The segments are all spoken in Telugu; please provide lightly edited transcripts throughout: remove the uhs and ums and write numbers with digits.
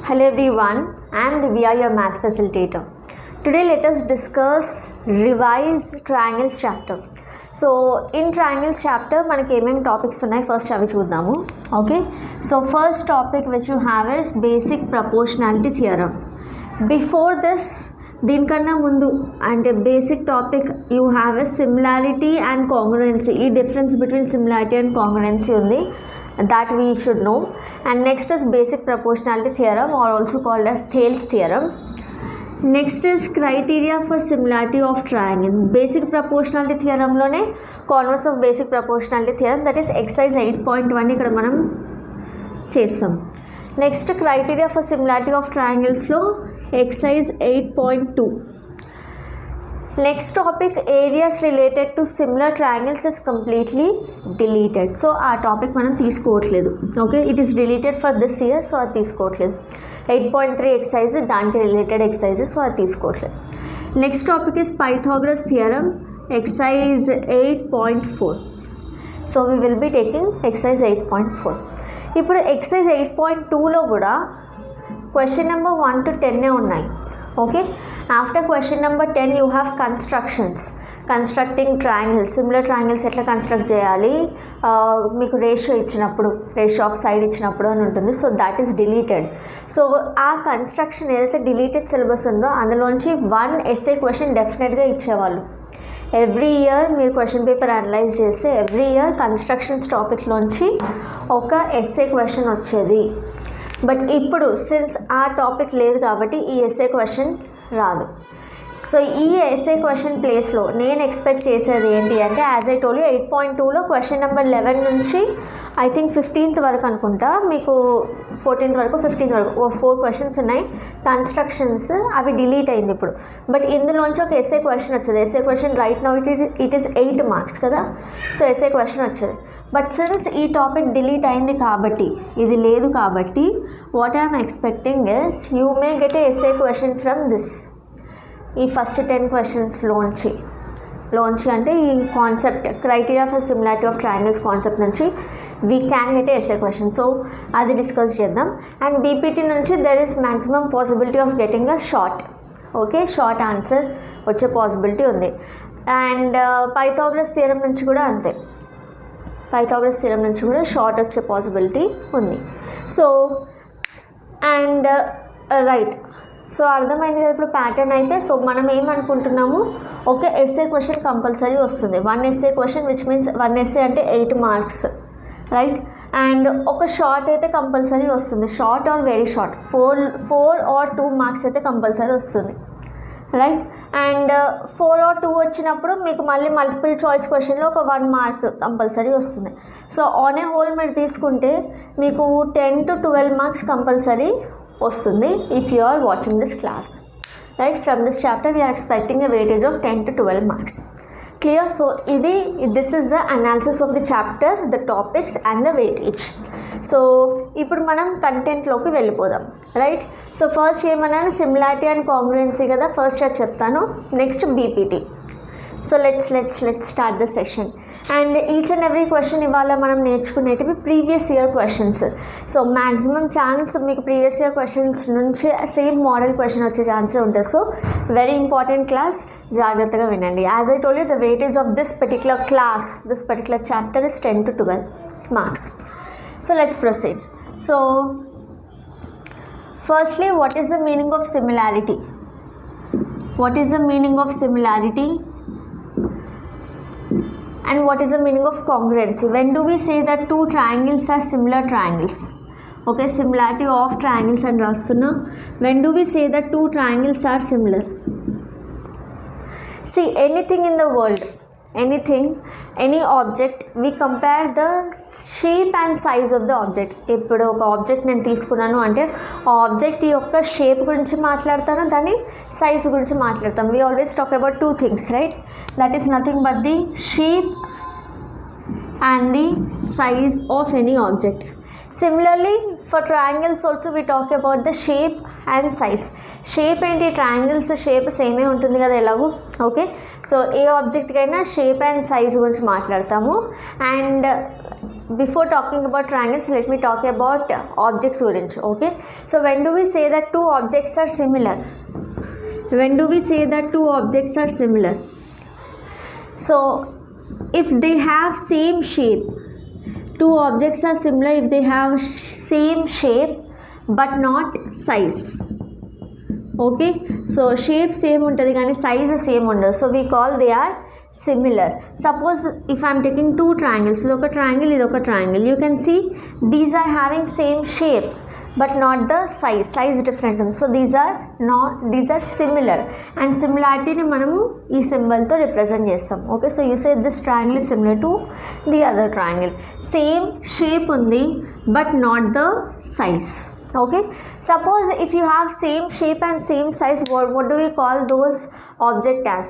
Hello everyone, I am Divya, your maths facilitator. Today let us discuss revise triangles chapter. So in triangles chapter మనకి ఏమేమి టాపిక్స్ ఉన్నాయి ఫస్ట్ అవి చూద్దాము. Okay, so first topic which you have is basic proportionality theorem. Before this దీనికన్నా ముందు అంటే basic topic you have a similarity and congruency. ఈ difference between similarity and congruency ఉంది, that we should know. And next is basic proportionality theorem, or also called as Thales theorem. Next is criteria for similarity of triangle. Basic proportionality theorem lone converse of basic proportionality theorem, that is exercise 8.1 ఇక్కడ మనం చేస్తాం. Next criteria for similarity of triangles లో exercise 8.2. Next topic areas related to similar triangles is completely deleted. So ఆ టాపిక్ మనం తీసుకోవట్లేదు. Okay, it is deleted for this year, so అది తీసుకోవట్లేదు. 8.3 ఎక్సైజ్ దానికి రిలేటెడ్ ఎక్సైజెస్, సో అది తీసుకోవట్లేదు. Next topic is Pythagoras theorem, exercise 8.4. So we will be taking exercise 8.4. ఇప్పుడు ఎక్సైజ్ 8.2లో కూడా క్వశ్చన్ నెంబర్ 1 to 10 ఉన్నాయి. Okay, after question number 10 you have constructions, constructing triangles, similar triangles ఎట్లా కన్స్ట్రక్ట్ చేయాలి, మీకు రేషియో ఇచ్చినప్పుడు, రేషియో ఆఫ్ సైడ్ ఇచ్చినప్పుడు అని ఉంటుంది. So that is deleted. So ఆ కన్స్ట్రక్షన్ ఏదైతే డిలీటెడ్ సిలబస్ ఉందో అందులోంచి 1 essay క్వశ్చన్ డెఫినెట్గా ఇచ్చేవాళ్ళు. ఎవ్రీ ఇయర్ మీరు క్వశ్చన్ పేపర్ అనలైజ్ చేస్తే ఎవ్రీ ఇయర్ కన్స్ట్రక్షన్స్ టాపిక్లోంచి ఒక essay క్వశ్చన్ వచ్చేది. బట్ ఇప్పుడు సిన్స్ ఆ టాపిక్ లేదు కాబట్టి ఈ essay క్వశ్చన్ రాదు. సో ఈ essay క్వశ్చన్ ప్లేస్లో నేను ఎక్స్పెక్ట్ చేసేది ఏంటి అంటే, యాజ్ ఐ టోల్ యూ 8.2లో క్వశ్చన్ నెంబర్ 11 నుంచి ఐ థింక్ 15th వరకు అనుకుంటా, మీకు 14th వరకు 15th వరకు 4 క్వశ్చన్స్ ఉన్నాయి కన్స్ట్రక్షన్స్, అవి డిలీట్ అయింది ఇప్పుడు. బట్ ఇందులోంచి ఒక essay క్వశ్చన్ వచ్చేది. essay question right now it is 8 marks కదా. సో essay క్వశ్చన్ వచ్చేది. బట్ సిన్స్ ఈ టాపిక్ డిలీట్ అయింది కాబట్టి, ఇది లేదు కాబట్టి, what I'm expecting is you may get a essay question from this, ఈ ఫస్ట్ 10 క్వశ్చన్స్లోంచి అంటే ఈ concept criteria for similarity of triangles concept నుంచి we can get a essay question. So అది డిస్కస్ చేద్దాం. అండ్ బీపీటీ నుంచి there is maximum possibility of getting a short, okay, short answer వచ్చే పాసిబిలిటీ ఉంది. అండ్ పైథాగరస్ థియరమ్ నుంచి కూడా అంతే, పైథాగరస్ థియరమ్ నుంచి కూడా షార్ట్ వచ్చే పాసిబిలిటీ ఉంది. సో అండ్ రైట్, సో అర్థమైంది కదా ఇప్పుడు ప్యాటర్న్ అయితే. సో మనం ఏమనుకుంటున్నాము, ఒక essay క్వశ్చన్ కంపల్సరీ వస్తుంది. 1 essay question which means 1 essay అంటే 8 marks, రైట్. అండ్ ఒక షార్ట్ అయితే కంపల్సరీ వస్తుంది, short or very short, 4 or 2 marks అయితే కంపల్సరీ వస్తుంది, రైట్. అండ్ 4 or 2 వచ్చినప్పుడు మీకు మళ్ళీ మల్టిపుల్ చాయిస్ క్వశ్చన్లో ఒక 1 mark కంపల్సరీ వస్తుంది. సో ఆన్ ఏ హోల్ మీరు తీసుకుంటే మీకు 10 to 12 marks కంపల్సరీ వస్తుంది if you are watching this class, right. From this chapter we're expecting a weightage of 10 to 12 marks. Clear? So this is the analysis of the chapter, the topics and the weightage. So ఇప్పుడు మనం కంటెంట్లోకి వెళ్ళిపోదాం, రైట్. సో ఫస్ట్ ఏమన్నాను, సిమిలారిటీ అండ్ కాంగ్రుయెన్సీ కదా, ఫస్ట్ అది చెప్తాను. Next BPT. So let's start the session. And each and every question ఇవాళ మనం నేర్చుకునేటివి previous year questions. So maximum chance మీకు ప్రీవియస్ ఇయర్ క్వశ్చన్స్ నుంచి సేమ్ మోడల్ క్వశ్చన్ వచ్చే ఛాన్సే ఉంటుంది. సో వెరీ ఇంపార్టెంట్ క్లాస్, జాగ్రత్తగా వినండి. As I told you the weightage of this particular class, this particular chapter is 10 to 12 marks. So let's proceed. So firstly what is the meaning of similarity? What is the meaning of similarity? And what is the meaning of congruency? When do we say that two triangles are similar triangles? Okay, similarity of triangles and rasuna. When do we say that two triangles are similar? See, anything in the world, any object, we compare the shape and size of the object. ఇప్పుడు ఒక ఆబ్జెక్ట్ నేను తీసుకున్నాను అంటే ఆ ఆబ్జెక్ట్ యొక్క షేప్ గురించి మాట్లాడతాను, దాని సైజ్ గురించి మాట్లాడతాను. we always talk about 2 things, right? That is nothing but the shape and the size of any object. Similarly, for triangles also we talk about the shape and size. Shape ఏంటి, ట్రయాంగిల్స్ షేప్ సేమే ఉంటుంది కదా ఎలాగో, ఓకే. సో ఏ ఆబ్జెక్ట్కైనా షేప్ అండ్ సైజ్ గురించి మాట్లాడతాము. And before talking about triangles, let me talk about objects గురించి. Okay, so when do we say that two objects are similar? When do we say that two objects are similar? So if they have same shape, two objects are similar if they have same shape but not size. Okay, so shape same untadi కానీ size same ఉండదు, so we call they are similar. Suppose if I am taking two triangles, idoka triangle, you can see these are having same shape but not the size different ఉంది, so these are similar, and similarity ni manamu ee symbol తో represent చేస్తాం. Okay, so you say this triangle is similar to the other triangle, same shape undi but not the size. Okay, suppose if you have same shape and same size, what do we call those object as,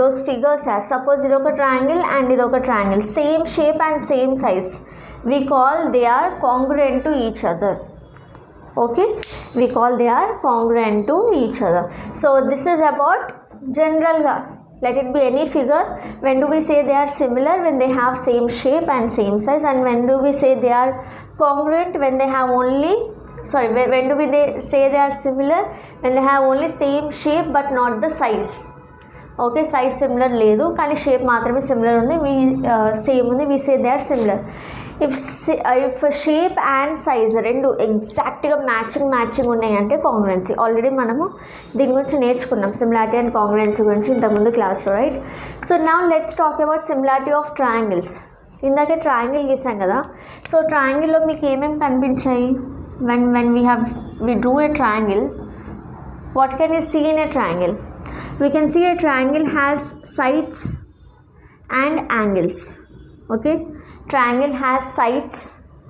those figures as? Suppose idoka triangle and idoka triangle, same shape and same size, we call they are congruent to each other. Okay, we call they are congruent to each other. So this is about general ga, let it be any figure. When do we say they are similar? When they have same shape and same size. And when do we say they are congruent? When they have only, sorry, when do we say they are similar? When they have only same shape but not the size. Okay, size similar లేదు కానీ షేప్ మాత్రమే సిమిలర్ ఉంది, సేమ్ ఉంది, we say they are similar. If shape and size రెండు ఎగ్జాక్ట్గా మ్యాచింగ్ ఉన్నాయి అంటే కాంగ్రుయెన్సీ. ఆల్రెడీ మనము దీని గురించి నేర్చుకున్నాం, సిమిలారిటీ అండ్ కాంగ్రుయెన్సీ గురించి ఇంతకుముందు క్లాస్లో, right? So now let's talk about similarity of triangles. ఇందాకే ట్రయాంగిల్ గీసాం కదా, సో ట్రయాంగిల్లో మీకు ఏమేమి కనిపించాయి? when we drew a triangle, what can you see in a triangle? We can see a triangle has sides and angles. Okay, triangle has sides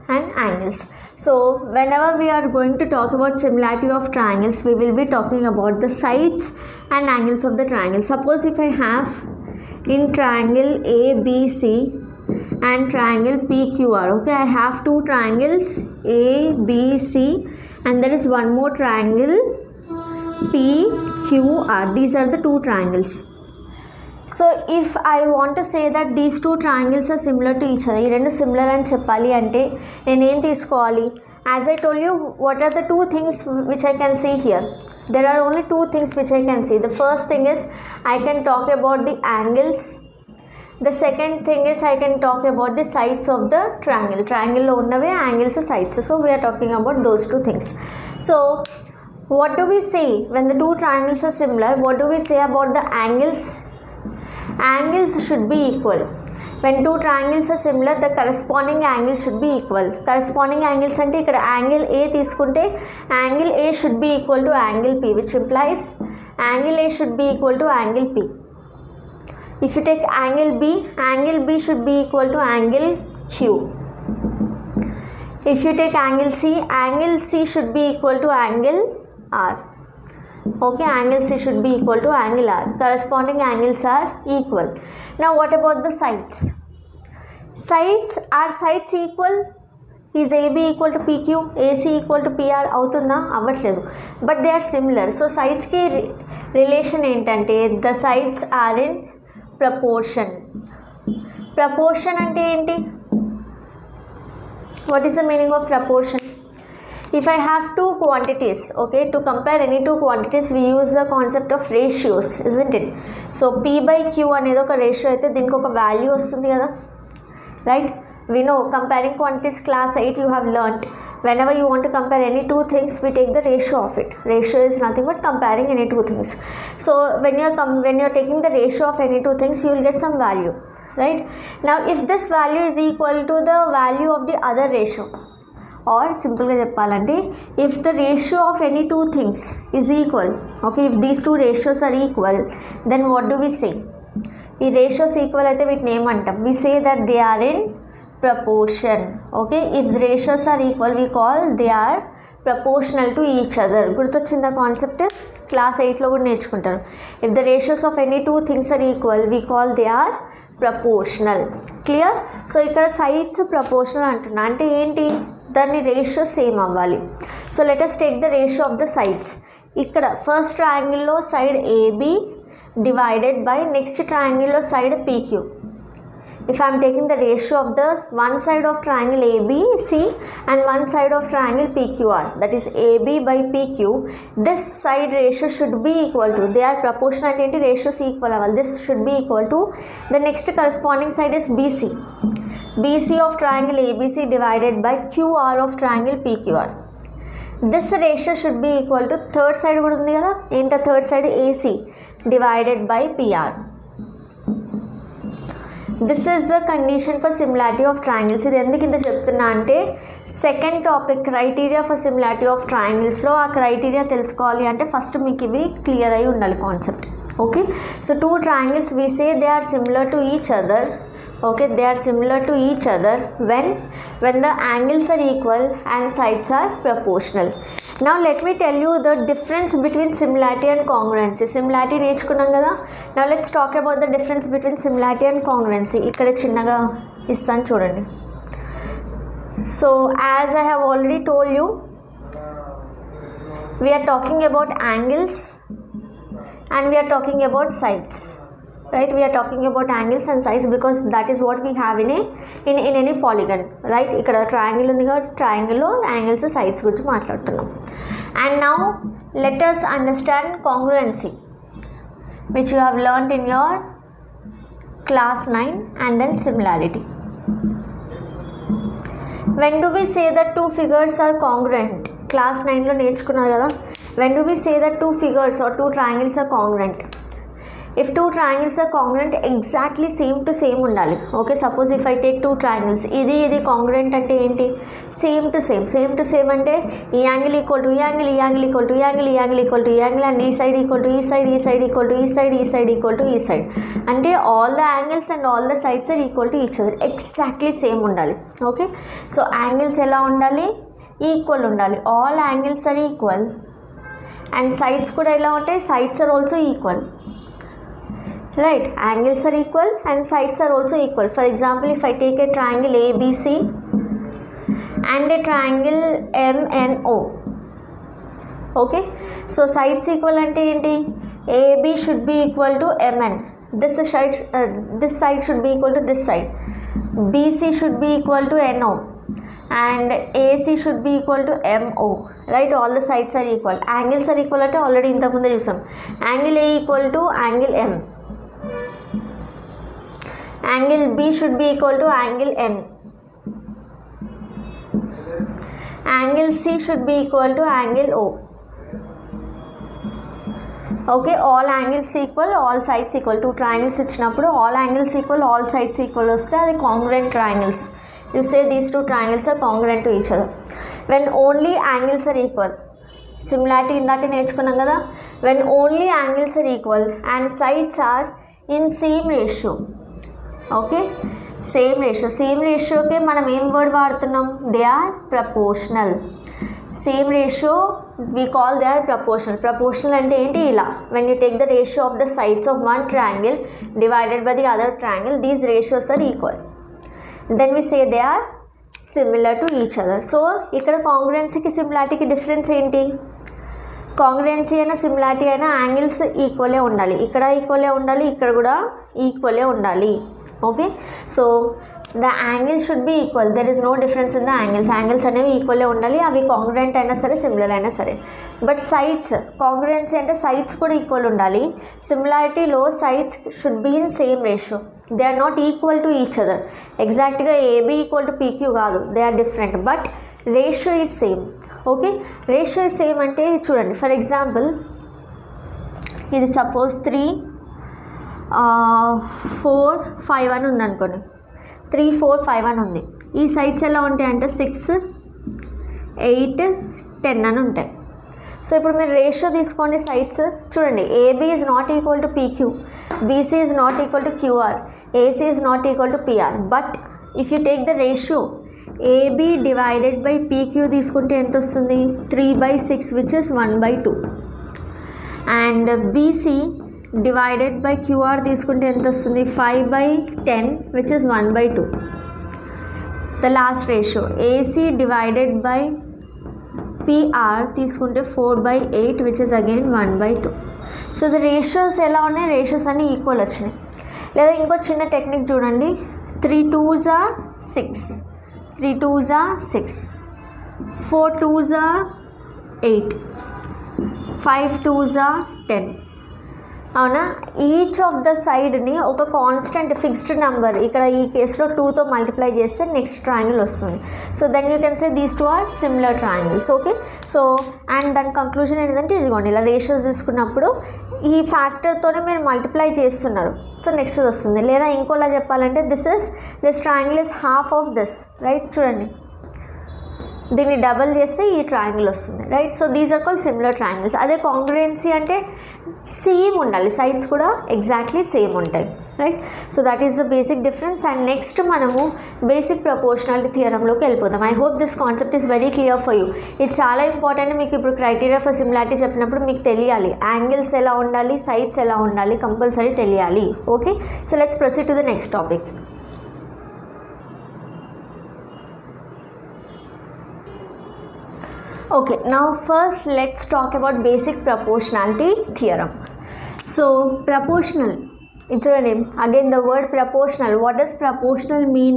and angles. So whenever we are going to talk about similarity of triangles, we will be talking about the sides and angles of the triangle. Suppose if I have in triangle ABC and triangle PQR, okay, I have two triangles ABC and there is one more triangle PQR. These are the two triangles. So if I want to say that these two triangles are similar to each other, ఈ రెండు సిమిలర్ అని చెప్పాలి అంటే నేను ఏం తీసుకోవాలి? As I told you, what are the two things which I can see here? There are only two things which I can see. The first thing is I can talk about the angles. The second thing is I can talk about the sides of the triangle. Triangle lo unnave angles, sides. So we are talking about those two things. So what do we say when the two triangles are similar? What do we say about the angles? Angles should be equal. When two triangles are similar, the corresponding angles should be equal. Corresponding angles ante ikkada angle A తీసుకుంటే angle A should be equal to angle P, which implies angle A should be equal to angle P. If you take angle B should be equal to angle Q. If you take angle C should be equal to angle R. Okay, angle C should be equal to angle R. Corresponding angles are equal. Now what about the sides? Are sides equal? Is AB equal to PQ, AC equal to PR? అవుతుందా? అవ్వట్లేదు, but they are similar. So sides కి రిలేషన్ ఏంటంటే the sides are in proportion. Proportion అంటే ఏంటి? What is the meaning of proportion? If I have two quantities, okay, to compare any two quantities, we use the concept of ratios, isn't it? So P by Q అనేది ఒక రేషియో అయితే దీనికి ఒక వాల్యూ వస్తుంది కదా, right? We know comparing quantities class 8 you have learnt. Whenever you want to compare any two things, we take the ratio of it. Ratio is nothing but comparing any two things. So when you're taking the ratio of any two things, you will get some value, right? Now if this value is equal to the value of the other ratio, or సింపుల్గా చెప్పాలంటే if the ratio of any two things is equal, okay, if these two ratios are equal, then what do we say? ఈ ratios equal అయితే వీటిని ఏమంటాం? We say that they are in proportion. Okay, if the ratios are equal, we call they are proportional to each other. గుర్తొచ్చిందా కాన్సెప్ట్? క్లాస్ 8లో కూడా నేర్చుకుంటారు. If the ratios of any two things are equal, we call they are proportional. Clear? So ఇక్కడ sides proportional అంటున్నా అంటే ఏంటి? దాన్ని రేషియో సేమ్ అవ్వాలి. So let us take the ratio of the sides. ఇక్కడ ఫస్ట్ ట్రయాంగిల్లో side AB divided by next ట్రయాంగిల్లో side PQ. if I am taking the ratio of the one side of triangle ABC and one side of triangle PQR, that is AB by PQ, this side ratio should be equal to, they are proportional and ratios equal level, this should be equal to the next corresponding side is BC of triangle ABC divided by QR of triangle PQR. This ratio should be equal to third side kuda undi kada, enta third side AC divided by PR. This is the condition for similarity of triangles. ఇది ఎందుకు ఇంత చెప్తున్నా అంటే second topic criteria for similarity of ట్రయాంగిల్స్లో ఆ క్రైటీరియా తెలుసుకోవాలి అంటే ఫస్ట్ మీకు ఇవి క్లియర్ అయి ఉండాలి concept. Okay, so two triangles we say they are similar to each other. Okay, they are similar to each other when the angles are equal and sides are proportional. Now let me tell you the difference between similarity and congruency. Similarity నేర్చుకున్నాం కదా. Now let's talk about the difference between similarity and congruency. ఇక్కడ చిన్నగా ఇస్తాను చూడండి. So as I have already told you, we are talking about angles and we are talking about sides. Right, we are talking about angles and sides because that is what we have in any polygon, right? ఇక్కడ ట్రయాంగిల్ ఉంది కాబట్టి ట్రయాంగిల్లో యాంగిల్స్ సైడ్స్ గురించి మాట్లాడుతున్నాం. And now let us understand congruency, which you have learned in your class 9, and then similarity. When do we say that two figures are congruent? Class 9లో నేర్చుకున్నారు కదా. When do we say that two figures or two triangles are congruent? If two triangles are congruent, exactly same to same ఉండాలి. Okay, suppose if I take two triangles, ఇది కాంగ్రుయెంట్ అంటే ఏంటి? సేమ్ టు సేమ్ అంటే ఈ యాంగిల్ ఈక్వల్ టు ఈ యాంగిల్, ఈ యాంగిల్ ఈక్వల్ టు ఈ యాంగిల్, ఈ యాంగిల్ ఈక్వల్ టు ఈ యాంగిల్, అండ్ ఈ సైడ్ ఈక్వల్ టు ఈ సైడ్, ఈ సైడ్ ఈక్వల్ టు ఈ సైడ్, ఈ సైడ్ ఈక్వల్ టు ఈ సైడ్. అంటే all the angles and all the sides are equal to each other. Exactly same ఉండాలి. ఓకే, సో యాంగిల్స్ ఎలా ఉండాలి? ఈక్వల్ ఉండాలి. All angles are equal and sides కూడా ఎలా ఉంటాయి? Sides are also equal. Right, angles are equal and sides are also equal. For example, if I take a triangle ABC and a triangle MNO, okay, so sides equal ante enti? AB should be equal to MN, this side should be equal to this side, BC should be equal to NO, and AC should be equal to MO, right? All the sides are equal. Angles are equal ante already intaku munde chusam. Angle A equal to angle M, angle B should be equal to angle N, angle C should be equal to angle O. Okay, all angles equal, all sides equal. Two triangles ఇచ్చినప్పుడు all angles equal, all sides equal వస్తే అది congruent triangles. You say these two triangles are congruent to each other. When only angles are equal, similarity ఇందాక నేర్చుకున్నాం కదా. When only angles are equal and sides are in same ratio. Okay, same రేషియోకి మనం ఏం వర్డ్ వాడుతున్నాం? They are proportional. Same ratio we call they are proportional అంటే ఏంటి? ఇలా when you take the ratio of the sides of one triangle divided by the other triangle, these ratios are equal, then we say they are similar to each other. So ఇక్కడ కాంగ్రుయెన్సీకి సిమిలారిటీకి డిఫరెన్స్ ఏంటి? కాంగ్రుయెన్సీ అయినా సిమిలారిటీ అయినా యాంగిల్స్ ఈక్వలే ఉండాలి. ఇక్కడ ఈక్వలే ఉండాలి, ఇక్కడ కూడా ఈక్వలే ఉండాలి. Okay, so the angles should be equal, there is no difference in the angles అనేవి ఈక్వలే ఉండాలి. అవి కాంగ్రుయెంట్ అయినా సరే, సిమిలర్ అయినా సరే. బట్ సైడ్స్, కాంగ్రుయెన్సీ అంటే సైడ్స్ కూడా ఈక్వల్ ఉండాలి. సిమిలారిటీలో sides should be in same ratio. They are not equal to each other. ఎగ్జాక్ట్గా ఏబీ ఈక్వల్ టు పీక్యూ కాదు, they are different, but ratio is same. Okay, ratio is same అంటే చూడండి, ఫర్ ఎగ్జాంపుల్ ఇది సపోజ్ 3, 4, 5 అని ఉంది అనుకోండి. 3, 4, 5 అని ఉంది. ఈ సైడ్స్ ఎలా ఉంటాయి అంటే 6, 8, 10 అని ఉంటాయి. సో ఇప్పుడు మీరు రేషియో తీసుకోండి సైడ్స్. చూడండి, AB is not equal to PQ, BC is not equal to QR, AC is not equal to PR. But if you take the ratio AB divided by PQ తీసుకుంటే ఎంత వస్తుంది? 3/6 which is 1/2. And BC divided by QR తీసుకుంటే ఎంత వస్తుంది? 5/10 which is 1/2. The last ratio AC divided by PR తీసుకుంటే 4/8 which is again 1/2. So the ratios ఎలా ఉన్నాయి? రేషియోస్ అన్నీ ఈక్వల్ వచ్చినాయి. లేదా ఇంకో చిన్న టెక్నిక్ చూడండి, 3 2s are 6, 3 2s are 6, 4 2s are 8, 5 2s are 10. అవునా, ఈచ్ ఆఫ్ ద సైడ్ని ఒక కాన్స్టెంట్ ఫిక్స్డ్ నెంబర్, ఇక్కడ ఈ కేసులో 2తో మల్టిప్లై చేస్తే నెక్స్ట్ ట్రయాంగిల్ వస్తుంది. So then you can say these two are similar triangles. Okay, so and దాని కంక్లూజన్ ఏంటంటే ఇదిగోండి, ఇలా రేషియోస్ తీసుకున్నప్పుడు ఈ ఫ్యాక్టర్తోనే మీరు మల్టిప్లై చేస్తున్నారు, సో నెక్స్ట్ వస్తుంది. లేదా ఇంకోలా చెప్పాలంటే this triangle is half of this, right? చూడండి, దీన్ని డబల్ చేస్తే ఈ ట్రయాంగిల్ వస్తుంది, right? So these are called similar triangles. అదే కాంగ్రుయెన్సీ అంటే సేమ్ ఉండాలి, సైడ్స్ కూడా ఎగ్జాక్ట్లీ సేమ్ ఉంటాయి, right? So that is the basic difference. And next మనము బేసిక్ ప్రపోర్షనాలిటీ థియరంలోకి వెళ్ళిపోతాం. I hope this concept is very clear for you. ఇది చాలా ఇంపార్టెంట్. మీకు ఇప్పుడు క్రైటీరియా ఫర్ సిమిలారిటీ చెప్పినప్పుడు మీకు తెలియాలి, యాంగిల్స్ ఎలా ఉండాలి, సైడ్స్ ఎలా ఉండాలి, కంపల్సరీ తెలియాలి. Okay, so let's proceed to the next topic. Okay, now first let's talk about basic proportionality theorem. So proportional, again the word proportional. What does proportional mean?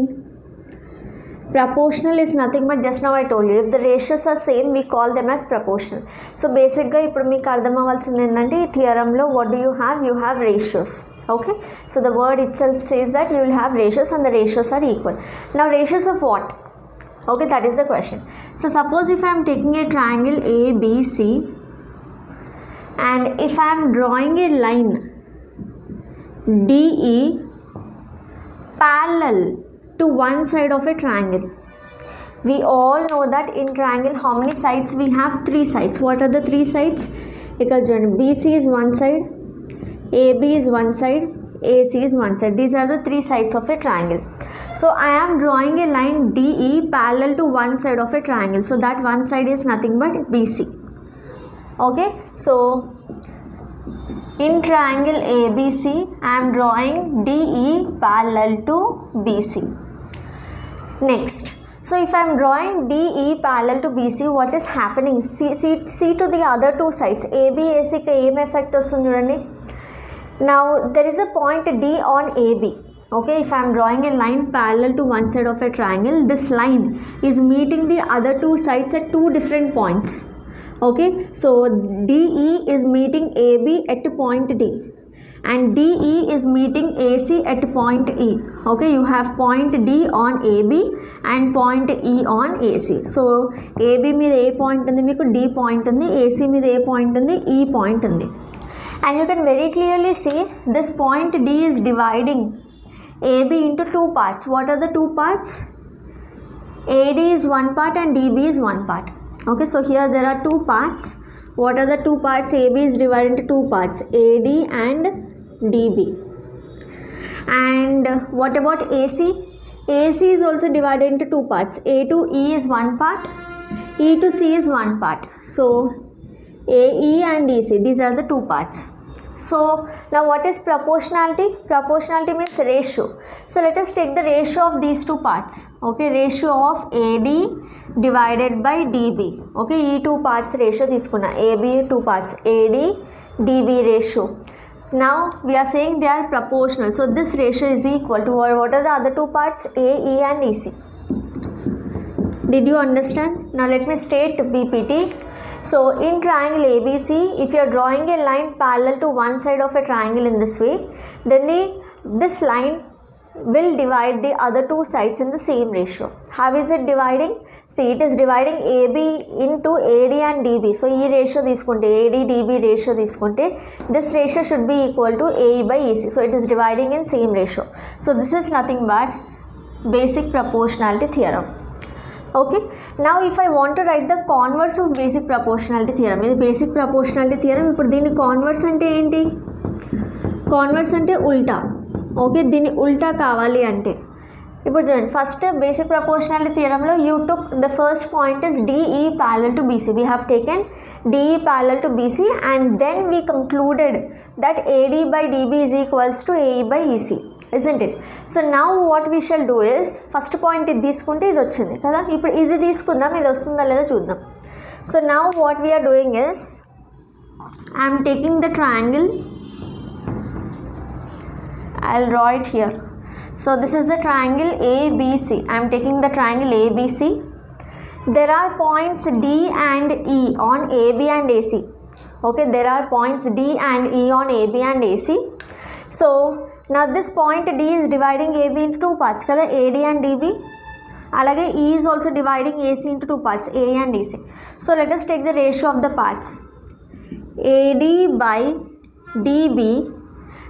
Proportional is nothing but, just now I told you, if the ratios are same we call them as proportional. So basically ఇప్పుడు మీకు అర్థం అవ్వాల్సింది ఏంటంటే ఈ థియరంలో what do you have ratios. Okay, so the word itself says that you will have ratios and the ratios are equal. Now ratios of what? Okay, that is the question. So suppose if I am taking a triangle ABC and if I am drawing a line DE parallel to one side of a triangle. We all know that in triangle how many sides we have? 3 sides. What are the 3 sides? Because BC is one side, AB is one side, AC is one side. These are the 3 sides of a triangle. So I am drawing a line DE parallel to one side of a triangle. So that one side is nothing but BC. Okay, so in triangle ABC I am drawing DE parallel to BC. Next, so if I am drawing DE parallel to BC, what is happening? See to the other 2 sides. AB AC ka em effect vastundi chudandi. Now there is a point D on AB. Okay, if I am drawing a line parallel to one side of a triangle, this line is meeting the other 2 sides at 2 different points. Okay, so DE is meeting AB at point D and DE is meeting AC at point E. Okay, you have point D on AB and point E on AC. So AB మీద ఏ పాయింట్ ఉంది, మీకు D పాయింట్ ఉంది, AC మీద ఏ పాయింట్ ఉంది, E పాయింట్ ఉంది. And you can very clearly see this point D is dividing AB into 2 parts. What are the 2 parts? AD is one part and DB is one part. Okay, so here there are 2 parts. What are the 2 parts? AB is divided into 2 parts, AD and DB. And what about AC? AC is also divided into 2 parts. A to E is one part, E to C is one part. So AE and EC, these are the 2 parts. So now what is proportionality? Proportionality means ratio. So let us take the ratio of these 2 parts. Okay, ratio of AD divided by DB. Okay, ఈ 2 parts ratio తీసుకున్నా, AB 2 parts, AD DB ratio. Now we are saying they are proportional. So this ratio is equal to what are the other 2 parts? AE and EC. Did you understand? Now let me state BPT. So in triangle ABC, if you are drawing a line parallel to one side of a triangle in this way, then this line will divide the other 2 sides in the same ratio. How is it dividing? See, it is dividing AB into AD and DB. So ee ratio తీసుకుంటే, AD DB ratio తీసుకుంటే, this ratio should be equal to AE by EC. So it is dividing in same ratio. So this is nothing but basic proportionality theorem. Okay, now if I want to write the converse of basic proportionality theorem, ఇది basic proportionality theorem. ఇప్పుడు దీని converse అంటే ఏంటి? Converse అంటే ఉల్టా. ఓకే, దీని ఉల్టా కావాలి అంటే ఇప్పుడు చూడండి, ఫస్ట్ బేసిక్ ప్రపోర్షనాలిటీ థియరంలో you took the first point is DE parallel to BC. We have taken DE parallel to BC and then we concluded that AD by DB is equals to AE by EC, isn't it? So now what we shall do is, first point ఇది తీసుకుంటే ఇది వచ్చింది కదా, ఇప్పుడు ఇది తీసుకుందాం, ఇది వస్తుందా లేదా చూద్దాం. So now what we are doing is, I am taking the triangle, I'll draw it here. So this is the triangle ABC. I am taking the triangle ABC. There are points D and E on AB and AC. Okay, there are points D and E on AB and AC. So now this point D is dividing AB into two parts kada, AD and DB. Alage E is also dividing AC into two parts, A and DC. So let us take the ratio of the parts. AD by DB,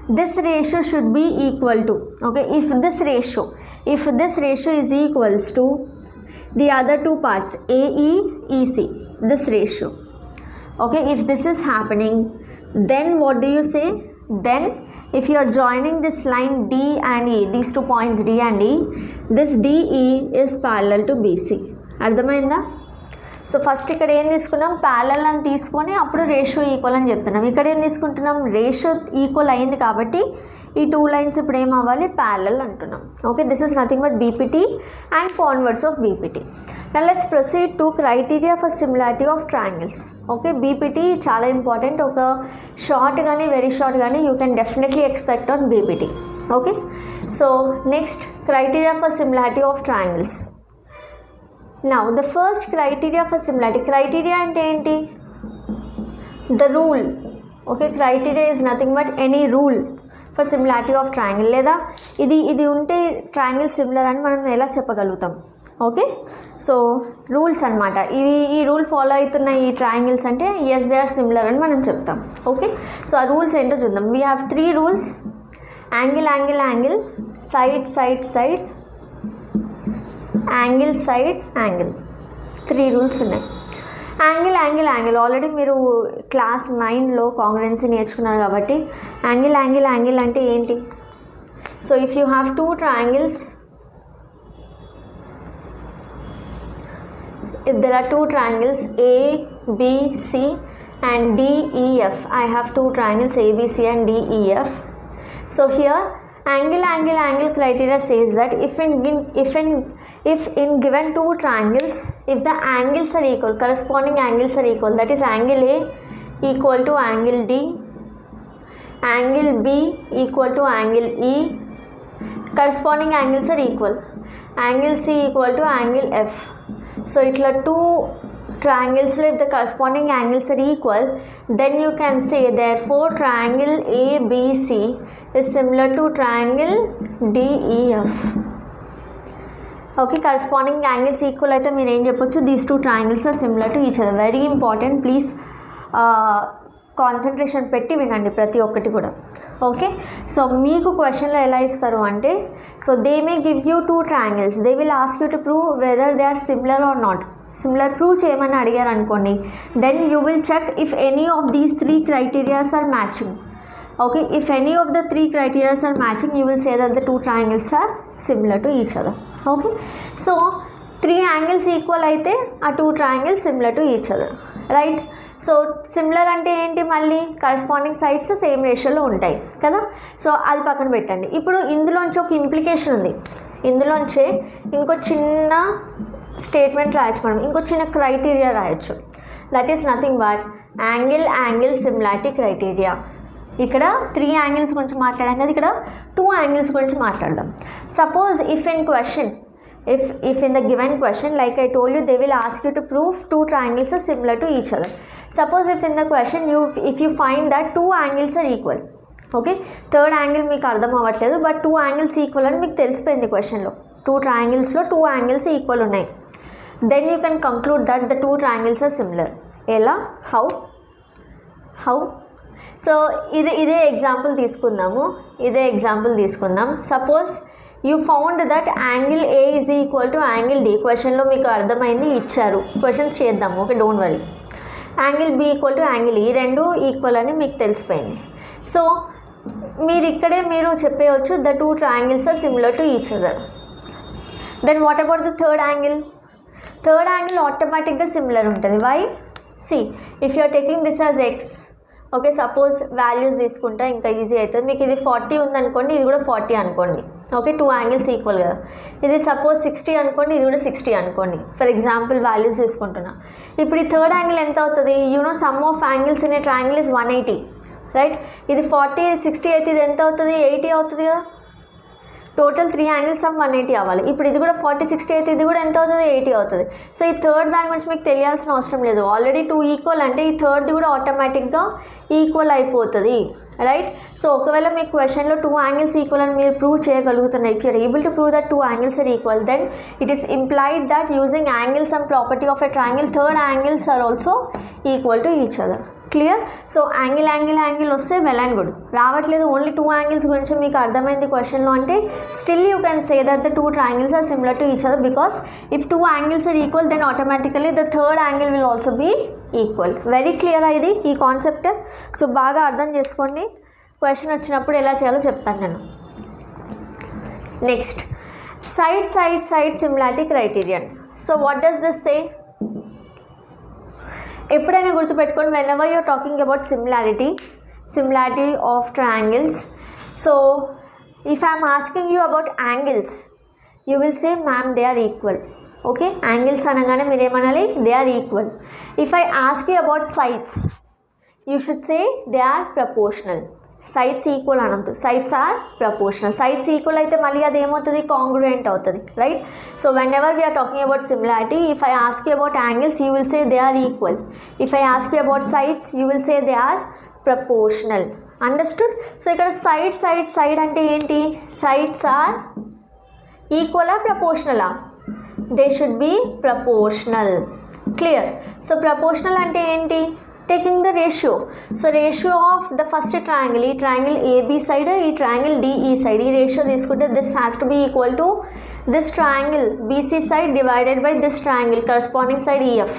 this ratio should be equal to, okay, if this ratio is equals to the other two parts, AE, EC, this ratio. Okay, if this is happening, then what do you say? Then if you are joining this line D and E, these 2 points D and E, this DE is parallel to BC. అర్థమైందా? సో ఫస్ట్ ఇక్కడ ఏం తీసుకున్నాం, ప్యారలల్ అని తీసుకొని అప్పుడు రేషియో ఈక్వల్ అని చెప్తున్నాం. ఇక్కడ ఏం తీసుకుంటున్నాం, రేషియో ఈక్వల్ అయింది కాబట్టి ఈ 2 లైన్స్ ఇప్పుడు ఏం అవ్వాలి, ప్యారలల్ అంటున్నాం. Okay, this is nothing but BPT and converse of BPT. Now let's proceed to criteria for similarity of triangles. Okay, BPT చాలా ఇంపార్టెంట్. ఒక షార్ట్ కానీ వెరీ షార్ట్ కానీ you can definitely expect on BPT. Okay, so next criteria for similarity of triangles. Now the first criteria for similarity, criteria అంటే ఏంటి, the rule. Okay, criteria is nothing but any rule for similarity of triangle. లేదా ఇది ఉంటే ట్రయాంగిల్ సిమిలర్ అని మనం ఎలా చెప్పగలుగుతాం. ఓకే, సో రూల్స్ అనమాట ఇవి. ఈ రూల్ ఫాలో అవుతున్న ఈ ట్రయాంగిల్స్ అంటే ఎస్ దే ఆర్ సిమిలర్ అని మనం చెప్తాం. ఓకే, సో ఆ రూల్స్ ఏంటో చూద్దాం. We have 3 rules, angle angle angle, side side side, angle side angle. 3 rules ఉన్నాయి. యాంగిల్ యాంగిల్ యాంగిల్ ఆల్రెడీ మీరు క్లాస్ 9లో కాంగ్రుయెన్సీ నేర్చుకున్నారు కాబట్టి యాంగిల్ యాంగిల్ యాంగిల్ అంటే ఏంటి. So if you have 2 triangles, if there are 2 triangles A, B, C and D, E, F, I have 2 triangles A, B, C and D, E, F. So here angle angle angle criteria says that if in given 2 triangles, if the angles are equal, corresponding angles are equal, that is angle A equal to angle D, angle B equal to angle E, corresponding angles are equal, angle C equal to angle F. So ఇట్లా 2 triangles, if the corresponding angles are equal, then you can say therefore triangle ABC is similar to triangle DEF. Okay, corresponding angles equal అయితే మీరు ఏం చెప్పొచ్చు, these 2 triangles are similar to each other. Very important, please concentration పెట్టి వినండి ప్రతి ఒక్కటి కూడా. ఓకే, సో మీకు క్వశ్చన్లో ఎలా ఇస్తారు అంటే, so they may give you 2 triangles, they will ask you to prove whether they are similar or not. Similar prove చేయమని అడిగారు అనుకోండి, then you will check if any of these 3 criterias are matching. Okay, if any of the 3 criterias are matching, you will say that the 2 triangles are similar to each other. Okay, so 3 angles equal అయితే ఆ 2 triangles similar to each other, right. So similar అంటే ఏంటి, మళ్ళీ కరస్పాండింగ్ సైడ్స్ సేమ్ రేషియోలో ఉంటాయి కదా. సో అది పక్కన పెట్టండి. ఇప్పుడు ఇందులోంచి ఒక ఇంప్లికేషన్ ఉంది, ఇందులోంచే ఇంకో చిన్న స్టేట్మెంట్ రాయొచ్చు మనం, ఇంకో చిన్న క్రైటీరియా రాయొచ్చు. That is nothing but angle angle similarity criteria. ఇక్కడ 3 angles గురించి మాట్లాడాం కదా, ఇక్కడ 2 angles గురించి మాట్లాడదాం. Suppose if in question, if in the given question, like I told you, they will ask you to prove 2 triangles are similar to each other. Suppose if in the question if you find that 2 angles are equal, okay, third angle మీకు అర్థం అవ్వట్లేదు బట్ 2 angles ఈక్వల్ అని మీకు తెలిసిపోయింది క్వశ్చన్లో. 2 trianglesలో 2 angles ఈక్వల్ ఉన్నాయి, then you can conclude that the 2 triangles are similar. ఎలా, హౌ. సో ఇదే ఎగ్జాంపుల్ తీసుకుందాం. Suppose you found that angle A is equal to angle D. క్వశ్చన్లో మీకు అర్థమైంది, ఇచ్చారు, క్వశ్చన్స్ చేద్దాము, okay, don't worry. Angle B equal to angle E, 2 equal అని మీకు తెలిసిపోయింది. సో మీరు ఇక్కడే మీరు చెప్పేయచ్చు the 2 triangles are similar to each other. Then what about the third angle ఆటోమేటిక్గా సిమిలర్ ఉంటుంది. Why, see if you are taking this as x, okay, suppose values తీసుకుంటా ఇంకా ఈజీ అవుతుంది. మీకు ఇది 40 ఉందనుకోండి, ఇది కూడా 40 అనుకోండి. ఓకే, 2 angles ఈక్వల్ కదా. ఇది సపోజ్ 60 అనుకోండి, ఇది కూడా 60 అనుకోండి. ఫర్ ఎగ్జాంపుల్ వాల్యూస్ తీసుకుంటున్నా. ఇప్పుడు ఈ థర్డ్ యాంగిల్ ఎంత అవుతుంది, some of angles in a triangle is 180, right. ఇది 40, 60 అయితే ఇది ఎంత అవుతుంది, 80 అవుతుంది కదా. టోటల్ 3 యాంగిల్స్ సమ్ 180 అవ్వాలి. ఇప్పుడు ఇది కూడా 40 60 అయితే ఇది కూడా ఎంత అవుతుంది 80 అవుతుంది. సో ఈ థర్డ్ దాని గురించి మీకు తెలియాల్సిన అవసరం లేదు. ఆల్రెడీ 2 ఈక్వల్ అంటే ఈ థర్డ్ది కూడా ఆటోమేటిక్గా ఈక్వల్ అయిపోతుంది, రైట్. సో ఒకవేళ మీ క్వశ్చన్లో 2 యాంగిల్స్ ఈక్వల్ అని మీరు ప్రూవ్ చేయగలుగుతున్నారు, if you're able to prove that 2 angles are equal, then it is implied that using angle sum property of a triangle third angles are also equal to each other. Clear. So angle వస్తే వెల్ అండ్ గుడ్. రావట్లేదు ఓన్లీ 2 యాంగిల్స్ గురించి మీకు అర్థమైంది క్వశ్చన్లో అంటే still you can say that the 2 triangles are similar to each other, because if 2 angles are equal then automatically the third angle will also be equal. Very clear ఇది ఈ కాన్సెప్ట్. సో బాగా అర్థం చేసుకోండి, క్వశ్చన్ వచ్చినప్పుడు ఎలా చేయాలో చెప్తాను నేను. Next, side similarity criterion. So what does this సే? ఎప్పుడైనా గుర్తుపెట్టుకోండి, whenever you are talking about similarity of triangles, so if I am asking you about angles, you will say ma'am they are equal. Okay, angles అనగానే మీరు ఏమనాలి? they are equal. If I ask you about sides, you should say they are proportional. Sides equal అనొద్దు, sides are proportional. Sides equal అయితే మళ్ళీ అది ఏమవుతుంది? కాంగ్రుయెంట్ అవుతుంది, right. So whenever we are talking about similarity, if I ask you about angles you will say they are equal. If I ask you about sides you will say they are proportional. Understood? So ఇక్కడ సైడ్ అంటే ఏంటి? సైడ్స్ ఆర్ ఈక్వలా ప్రపోర్షనలా? They should be proportional. Clear. So proportional అంటే ఏంటి? taking the ratio. So ratio of the first triangle, ఈ triangle AB side, ఈ triangle DE side, ఈ ratio తీసుకుంటే this has to be equal to this triangle BC side divided by this triangle corresponding side EF.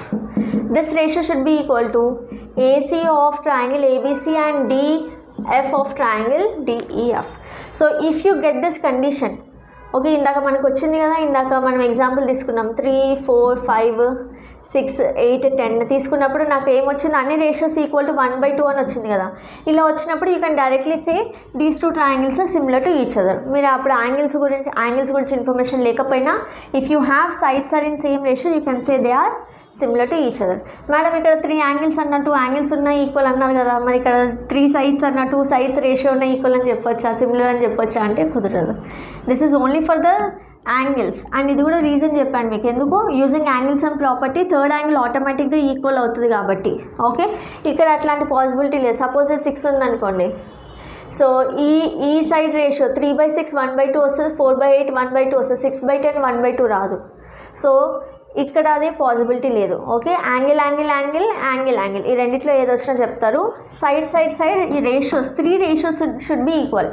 This ratio should be equal to AC of triangle ABC and DF of triangle DEF. So if you get this condition, okay, ఇందాక మనకు వచ్చింది కదా, ఇందాక మనం ఎగ్జాంపుల్ తీసుకున్నాం 3 4 5 6 8 10 తీసుకున్నప్పుడు నాకు ఏమొచ్చింది? అన్ని రేషియోస్ ఈక్వల్ టు 1/2 అని వచ్చింది కదా. ఇలా వచ్చినప్పుడు you can directly say these 2 triangles are similar to each other. మీరు అప్పుడు యాంగిల్స్ గురించి ఇన్ఫర్మేషన్ లేకపోయినా if you have sides are in same ratio you can say they are similar to each other. Madam ఇక్కడ 3 యాంగిల్స్ అన్న 2 యాంగిల్స్ ఉన్నాయి ఈక్వల్ అన్నారు కదా, మరి ఇక్కడ 3 సైడ్స్ అన్న 2 సైడ్స్ రేషియో ఉన్నాయి ఈక్వల్ అని చెప్పొచ్చా, సిమిలర్ అని చెప్పొచ్చా అంటే కుదరదు. This is only for the angles. And ఇది కూడా రీజన్ చెప్పాను మీకు ఎందుకు. Using angles and property third angle ఆటోమేటిక్గా ఈక్వల్ అవుతుంది కాబట్టి. ఓకే, ఇక్కడ అట్లాంటి పాసిబిలిటీ లేదు. సపోజ్ 6 ఉందనుకోండి, సో ఈ సైడ్ రేషియో 3/6 1/2 వస్తుంది, 4/8 1/2 వస్తుంది, 6/10 1/2 రాదు. సో ఇక్కడ అదే పాసిబిలిటీ లేదు. ఓకే, యాంగిల్ ఈ రెండిట్లో ఏది వచ్చినా చెప్తారు. సైడ్ ఈ ratios 3 ratios should be equal.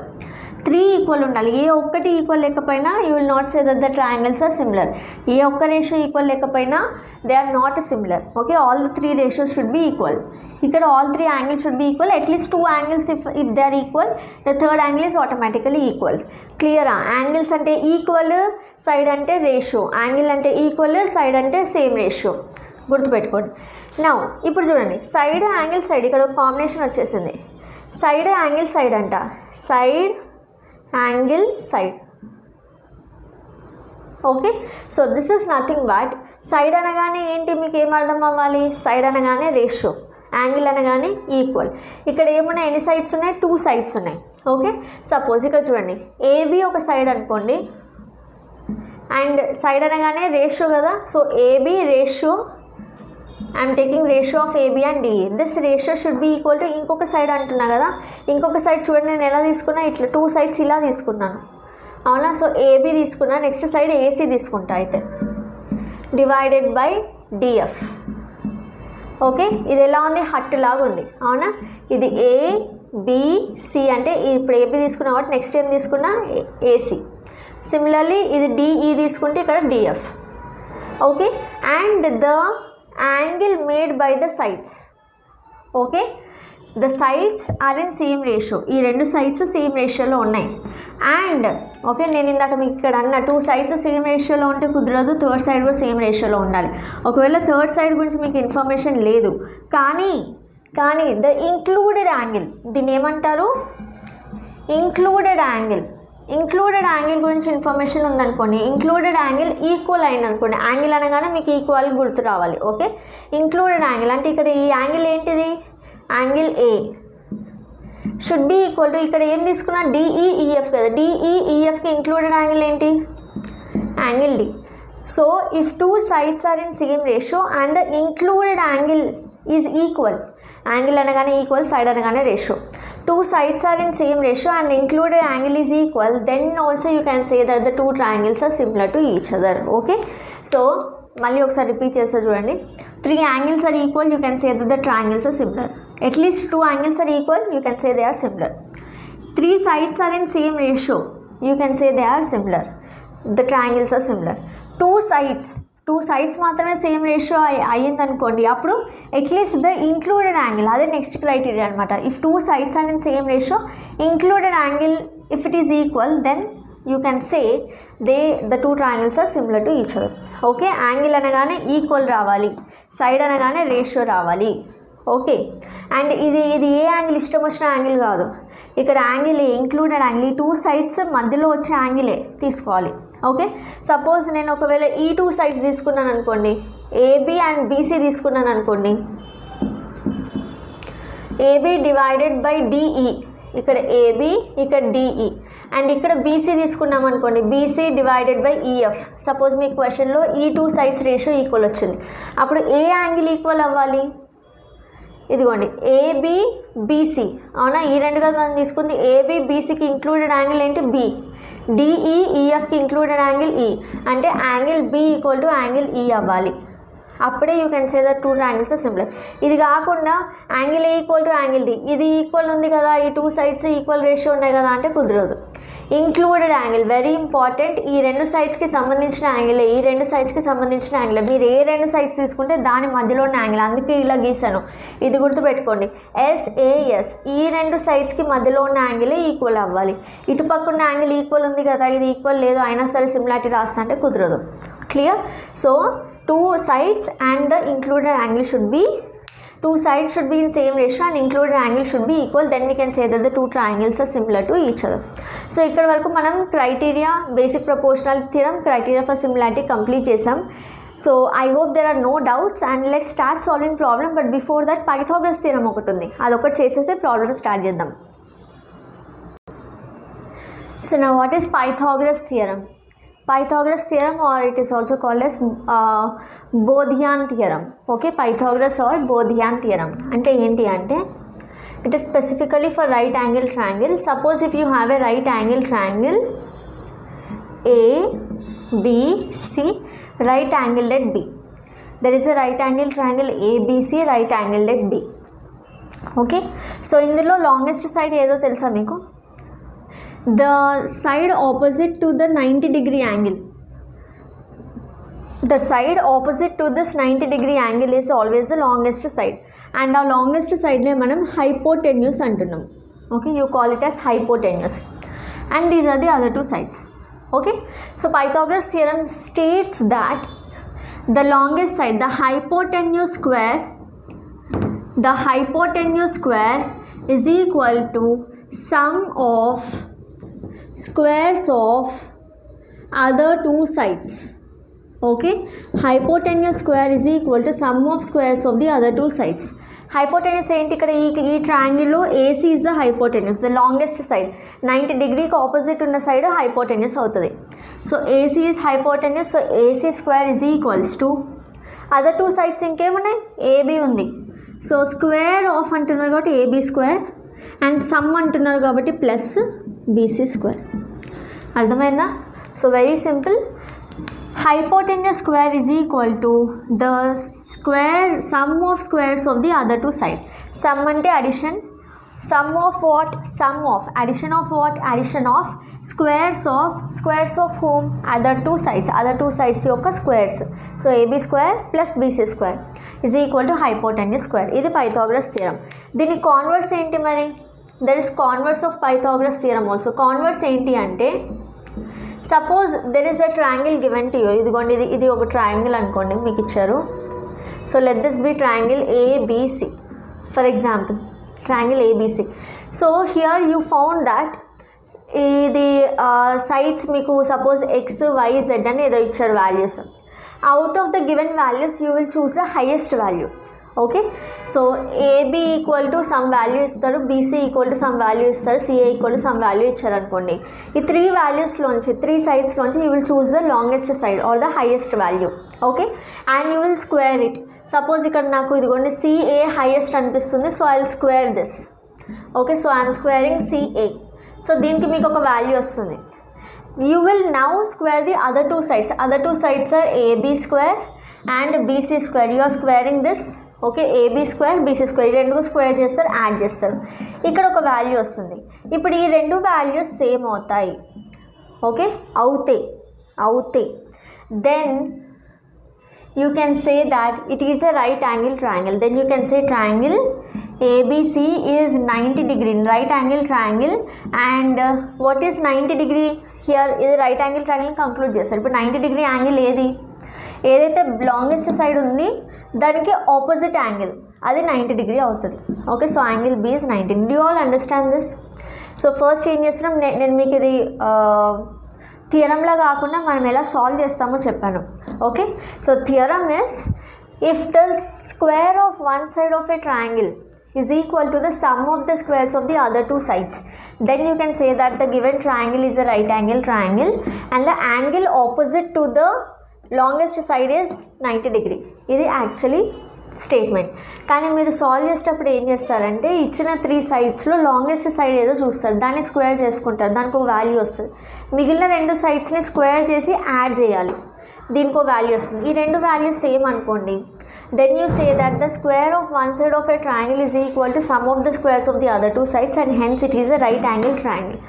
3 equal ఉండాలి. ఏ ఒక్కటి ఈక్వల్ లేకపోయినా you will not say that the triangles are similar. ఏ ఒక్క రేషియో ఈక్వల్ లేకపోయినా they are not similar. Okay, all the 3 ratios should be equal. ఇక్కడ all 3 angles should be equal. At least 2 angles if they are equal the third angle is automatically equal. క్లియరా? యాంగిల్స్ అంటే ఈక్వల్, సైడ్ అంటే రేషియో. యాంగిల్ అంటే ఈక్వల్, సైడ్ అంటే సేమ్ రేషియో. గుర్తుపెట్టుకోండి. నౌ ఇప్పుడు చూడండి, సైడ్ యాంగిల్ సైడ్ ఇక్కడ ఒక కాంబినేషన్ వచ్చేసింది. సైడ్ యాంగిల్ సైడ్ అంట, side angle side. Okay, so this is nothing but side అనగానే ఏంటి మీకు ఏం అర్థం అవ్వాలి? సైడ్ అనగానే రేషియో, యాంగిల్ అనగానే ఈక్వల్. ఇక్కడ ఏమున్నాయి? ఎన్ని సైడ్స్ ఉన్నాయి? 2 సైడ్స్ ఉన్నాయి. ఓకే, సపోజ్ ఇక్కడ చూడండి, ఏబి ఒక సైడ్ అనుకోండి, అండ్ సైడ్ అనగానే రేషియో కదా. So A B ratio, I'm taking ratio of A B and D E. This ratio should be equal to ఇంకొక సైడ్ అంటున్నా కదా. ఇంకొక సైడ్ చూడండి, నేను ఎలా తీసుకున్నా, ఇట్లా 2 సైడ్స్ ఇలా తీసుకున్నాను, అవునా. సో ఏబి తీసుకున్నా, నెక్స్ట్ సైడ్ ఏసీ తీసుకుంటా అయితే, డివైడెడ్ బై డిఎఫ్. ఓకే, ఇది ఎలా ఉంది? హట్ లాగా ఉంది, అవునా. ఇది ఏబిసి అంటే ఇప్పుడు ఏబి తీసుకున్నా కాబట్టి నెక్స్ట్ ఏం తీసుకున్నా? ఏసీ. సిమిలర్లీ ఇది డిఈ తీసుకుంటే ఇక్కడ D F. Okay, and the angle made by the sides. Okay, the sides are in same ratio. ఈ 2 సైడ్స్ సేమ్ రేషియోలో ఉన్నాయి. అండ్ ఓకే, నేను ఇందాక మీకు ఇక్కడ అన్న 2 సైడ్స్ సేమ్ రేషియోలో ఉంటే కుదరదు, థర్డ్ సైడ్ కూడా సేమ్ రేషియోలో ఉండాలి. ఒకవేళ థర్డ్ సైడ్ గురించి మీకు ఇన్ఫర్మేషన్ లేదు కానీ ద ఇంక్లూడెడ్ యాంగిల్, దీన్ని ఏమంటారు? ఇంక్లూడెడ్ యాంగిల్ గురించి ఇన్ఫర్మేషన్ ఉందనుకోండి, ఇంక్లూడెడ్ యాంగిల్ ఈక్వల్ అయింది అనుకోండి. యాంగిల్ అనగానే మీకు ఈక్వల్ గుర్తు రావాలి. ఓకే, ఇంక్లూడెడ్ యాంగిల్ అంటే ఇక్కడ ఈ యాంగిల్ ఏంటిది? Angle A. Should be equal to, ఇక్కడ ఏం తీసుకున్నా డిఈఈఎఫ్ కదా, డిఈఈఎఫ్కి ఇంక్లూడెడ్ యాంగిల్ ఏంటి, angle D. So if two sides are in same ratio and the included angle is equal, angle అనగానే ఈక్వల్, సైడ్ అనగానే ratio, two sides are in same ratio and included angle is equal, then also you can say that the two triangles are similar to each other. Okay, so మళ్ళీ ఒకసారి రిపీట్ చేస్తే చూడండి, 3 angles are equal, you can say that the triangles are similar. At least 2 angles are equal, you can say they are similar. 3 sides are in same ratio, you can say they are similar, the triangles are similar. Two sides మాత్రమే సేమ్ రేషియో అయ్యింది అనుకోండి, అప్పుడు అట్లీస్ట్ ద ఇంక్లూడెడ్ యాంగిల్, అదే నెక్స్ట్ క్రైటీరియా అనమాట. If two sides are in same ratio, included angle if it is equal, then you can say the two triangles are similar to each other. Okay, angle అనగానే ఈక్వల్ రావాలి, సైడ్ అనగానే రేషియో రావాలి. ఓకే, అండ్ ఇది ఏ యాంగిల్ ఇష్టం వచ్చిన యాంగిల్ కాదు, ఇక్కడ యాంగిల్ ఇంక్లూడెడ్ యాంగిల్, ఈ టూ సైడ్స్ మధ్యలో వచ్చే యాంగిలే తీసుకోవాలి. ఓకే, సపోజ్ నేను ఒకవేళ ఈ టూ సైడ్స్ తీసుకున్నాను అనుకోండి, ఏబి అండ్ బీసీ తీసుకున్నాను అనుకోండి, ఏబి డివైడెడ్ బై డిఈ, ఇక్కడ ఏబి ఇక్కడ డిఈ, అండ్ ఇక్కడ బీసీ తీసుకున్నాం అనుకోండి, BC divided by EF. Suppose మీ క్వశ్చన్లో ఈ టూ సైడ్స్ రేషియో ఈక్వల్ వచ్చింది, అప్పుడు ఏ యాంగిల్ ఈక్వల్ అవ్వాలి, ఇదిగోండి ఏబి బీసీ, అవునా, ఈ రెండు కదా మనం తీసుకుంది. ఏబి బీసీకి ఇంక్లూడెడ్ యాంగిల్ ఏంటి, బి, డిఈ ఈఎఫ్కి ఇంక్లూడెడ్ యాంగిల్ ఈ, అంటే angle B equal to angle E అవ్వాలి, అప్పుడే you can say the two triangles similar. ఇది కాకుండా angle A equal to angle D, ఇది ఈక్వల్ ఉంది కదా, ఈ టూ సైడ్స్ ఈక్వల్ రేషియో ఉన్నాయి కదా అంటే కుదరదు. ఇంక్లూడెడ్ యాంగిల్ వెరీ ఇంపార్టెంట్, ఈ రెండు సైడ్స్కి సంబంధించిన యాంగిలే, ఈ రెండు సైడ్స్కి సంబంధించిన యాంగిల్, మీరు ఏ రెండు సైడ్స్ తీసుకుంటే దాని మధ్యలో ఉన్న యాంగిల్, అందుకే ఇలా గీసాను, ఇది గుర్తుపెట్టుకోండి. ఎస్ఏఎస్, ఈ రెండు సైడ్స్కి మధ్యలో ఉన్న యాంగిలే ఈక్వల్ అవ్వాలి. ఇటుపక్క ఉన్న యాంగిల్ ఈక్వల్ ఉంది కదా, ఇది ఈక్వల్ లేదు అయినా సరే సిమిలారిటీ రాస్తా అంటే కుదరదు. Clear? So two sides and the included angle should be, two sides should be in same ratio and included angle should be equal, then we can say that the two triangles are similar to each other. So ఇక్కడ వరకు మనం criteria, basic proportionality theorem, criteria for similarity complete చేసాం. So I hope there are no doubts and let start solving problem. But before that Pythagoras theorem ఒకటి ఉంది, అదొకటి చేసేసి ప్రాబ్లమ్ స్టార్ట్ చేద్దాం. So now what is Pythagoras theorem? Pythagoras theorem, or it is also called as Bodhian theorem. Okay, Pythagoras or Bodhian theorem ante enti ante it is specifically for right angle triangle. Suppose if you have a right angle triangle A B C, right angled at B, there is a right angle triangle ABC, right angled at B. Okay, so ఇందులో లాంగెస్ట్ సైడ్ ఏదో తెలుసా మీకు? The side opposite to the 90-degree angle. The side opposite to this 90-degree angle is always the longest side. And our longest side ne manam hypotenuse antunnam. Okay, you call it as hypotenuse. And these are the other two sides. Okay, so Pythagoras theorem states that the longest side, the hypotenuse square is equal to sum of squares of other two sides. Okay, hypotenuse square is equal to sum of squares of the other two sides. Hypotenuse ఏంటి, ఇక్కడ ఈ ట్రయాంగిల్లో AC is the hypotenuse, the longest side, 90 degreeకి ఆపోజిట్ ఉన్న సైడ్ hypotenuse అవుతుంది. So AC is hypotenuse, so AC square is equals to other two sides ఇంకేమున్నాయి, AB ఉంది, సో స్క్వేర్ ఆఫ్ అంటున్నారు కాబట్టి AB స్క్వేర్, అండ్ సమ్ అంటున్నారు కాబట్టి ప్లస్ బీసీ స్క్వేర్. అర్థమైందా? So very simple, hypotenuse square is equal to the square sum of squares of the other two side. Sum ante addition, sum of what, sum of addition of what, addition of squares of whom, other two sides యొక్క squares. So AB square plus BC square is equal to hypotenuse square. ఇది Pythagoras theorem. దీని కాన్వర్స్ ఏంటి మరి? There is converse of Pythagoras theorem also. Converse ఏంటి అంటే, suppose there is a triangle given to you. ఇదిగోండి, ఇది ఒక ట్రయాంగిల్ అనుకోండి మీకు ఇచ్చారు. So let this be triangle ABC for example, triangle ABC. So here you found that ఇది సైడ్స్ మీకు సపోజ్ ఎక్స్ వై జెడ్ అని ఏదో ఇచ్చారు values. Out of the given values you will choose the highest value. Okay. So AB equal to some value ఇస్తారు, BC equal to some value ఇస్తారు, CA equal to some value ఇచ్చారనుకోండి. ఈ 3 వాల్యూస్లోంచి 3 సైడ్స్లోంచి you will choose the longest side or the highest value. Okay, and you will square it. Suppose ఇక్కడ నాకు ఇదిగోండి సిఏ హైయెస్ట్ అనిపిస్తుంది, so I will square this. Okay, so I'm squaring CA. So దీనికి మీకు ఒక వాల్యూ వస్తుంది. You will now square the other 2 sides. Other 2 sides are AB square and BC square. You are squaring this. Okay, AB square BC square ఈ రెండు స్క్వేర్ చేస్తారు, యాడ్ చేస్తారు. ఇక్కడ ఒక వాల్యూ వస్తుంది. ఇప్పుడు ఈ 2 వాల్యూస్ సేమ్ అవుతాయి. ఓకే, అవుతాయి. Then you can say that it is a right angle triangle. Then you can say triangle ABC is 90 degree, right angle triangle. And what is 90 degree here? Is right angle triangle conclude చేస్తారు. ఇప్పుడు 90 degree యాంగిల్ ఏదైతే లాంగెస్ట్ సైడ్ ఉంది దానికి ఆపోజిట్ యాంగిల్ అది 90 degree అవుతుంది. Okay, so angle B is 90. Do you all understand this? So first ఏం చేస్తున్నాం, నేను మీకు ఇది థియరంలా కాకుండా మనం ఎలా సాల్వ్ చేస్తామో చెప్పాను. Okay, so theorem is if the square of one side of a triangle is equal to the sum of the squares of the other 2 sides, then you can say that the given triangle is a right angle triangle and the angle opposite to the longest side is 90 degree. ఇది యాక్చువల్లీ స్టేట్మెంట్. కానీ మీరు సాల్వ్ చేసేటప్పుడు ఏం చేస్తారంటే ఇచ్చిన 3 sides లాంగెస్ట్ సైడ్ ఏదో చూస్తారు, దాన్ని స్క్వేర్ చేసుకుంటారు, దానికి ఒక వాల్యూ వస్తుంది. మిగిలిన 2 sidesని స్క్వేర్ చేసి యాడ్ చేయాలి, దీనికి ఒక వాల్యూ వస్తుంది. ఈ 2 వాల్యూస్ సేమ్ అనుకోండి, then you say that the square of one side of a triangle is equal to sum of the squares of the other 2 sides and hence it is a right angle triangle.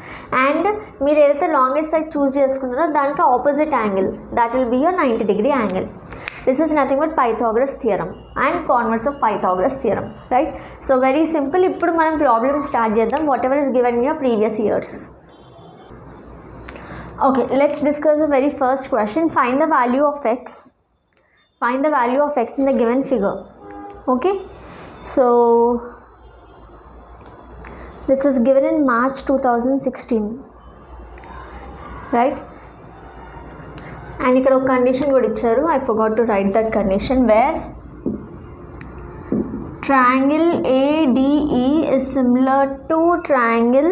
And మీరు ఏదైతే లాంగెస్ట్ సైడ్ చూస్ చేసుకున్నారో దానికి opposite angle, that will be your 90 degree angle. This is nothing but Pythagoras theorem and converse of Pythagoras theorem, right? So very simple. ఇప్పుడు మనం problem start చేద్దాం, whatever is given in your previous years. Okay, let's discuss the very first question. Find the value of x. Find the value of x in the given figure. Okay, so this is given in March 2016, right? And ఇక్కడ ఒక కండిషన్ కూడా ఇచ్చారు, I forgot to write that condition, where triangle A D E is similar to triangle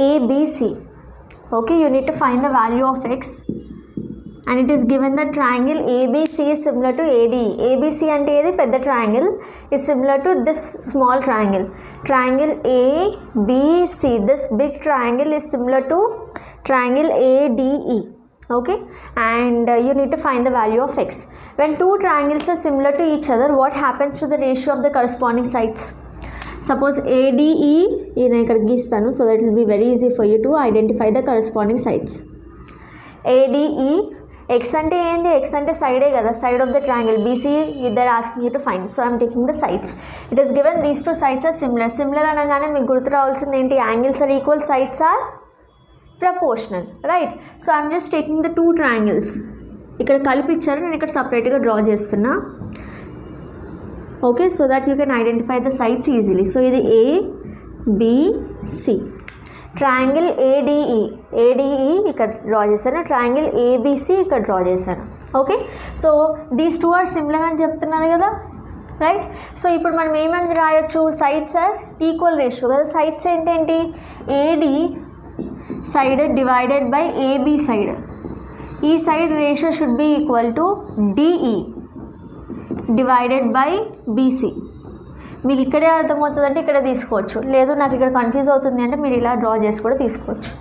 A B C. Okay, you need to find the value of X and it is given the triangle A B C is similar to ADE. ABC అంటే ఏది, పెద్ద triangle, is similar to this small triangle. Triangle ABC, this big triangle is similar to triangle ADE. Okay, and you need to find the value of x. When 2 triangles are similar to each other, what happens to the ratio of the corresponding sides? Suppose ADE, నేను ఇక్కడ గీస్తాను so that it will be very easy for you to identify the corresponding sides. ADE, x అంటే ఏంది, x అంటే సైడే కదా, side of the triangle. BC, they're asking you to find, so I'm taking the sides. It is given these 2 sides are similar అనగానే మీకు గుర్తు రావాల్సింది ఏంటి, angles are equal, sides are proportional, right? So I'm just taking the 2 triangles. ఇక్కడ కలిపిచ్చారు, నేను ఇక్కడ సపరేట్గా డ్రా చేస్తున్నా. Okay, so that you can identify the sides easily. So ఇది ABC. ట్రయాంగిల్ ఏడిఈ ఇక్కడ డ్రా చేశాను, ట్రయాంగిల్ ఏబిసి ఇక్కడ డ్రా చేశాను. Okay, so these 2 are similar అని చెప్తున్నాను కదా, రైట్? సో ఇప్పుడు మనం ఏమని రాయొచ్చు, సైడ్స్ ఆర్ ఈక్వల్ రేషియో కదా. సైడ్స్ ఏంటేంటి, AD side divided by AB side. ఈ side ratio should be equal to DE divided by BC. మీకు ఇక్కడే అర్థమవుతుందంటే ఇక్కడ తీసుకోవచ్చు, లేదు నాకు ఇక్కడ కన్ఫ్యూజ్ అవుతుంది అంటే మీరు ఇలా డ్రా చేసి కూడా తీసుకోవచ్చు.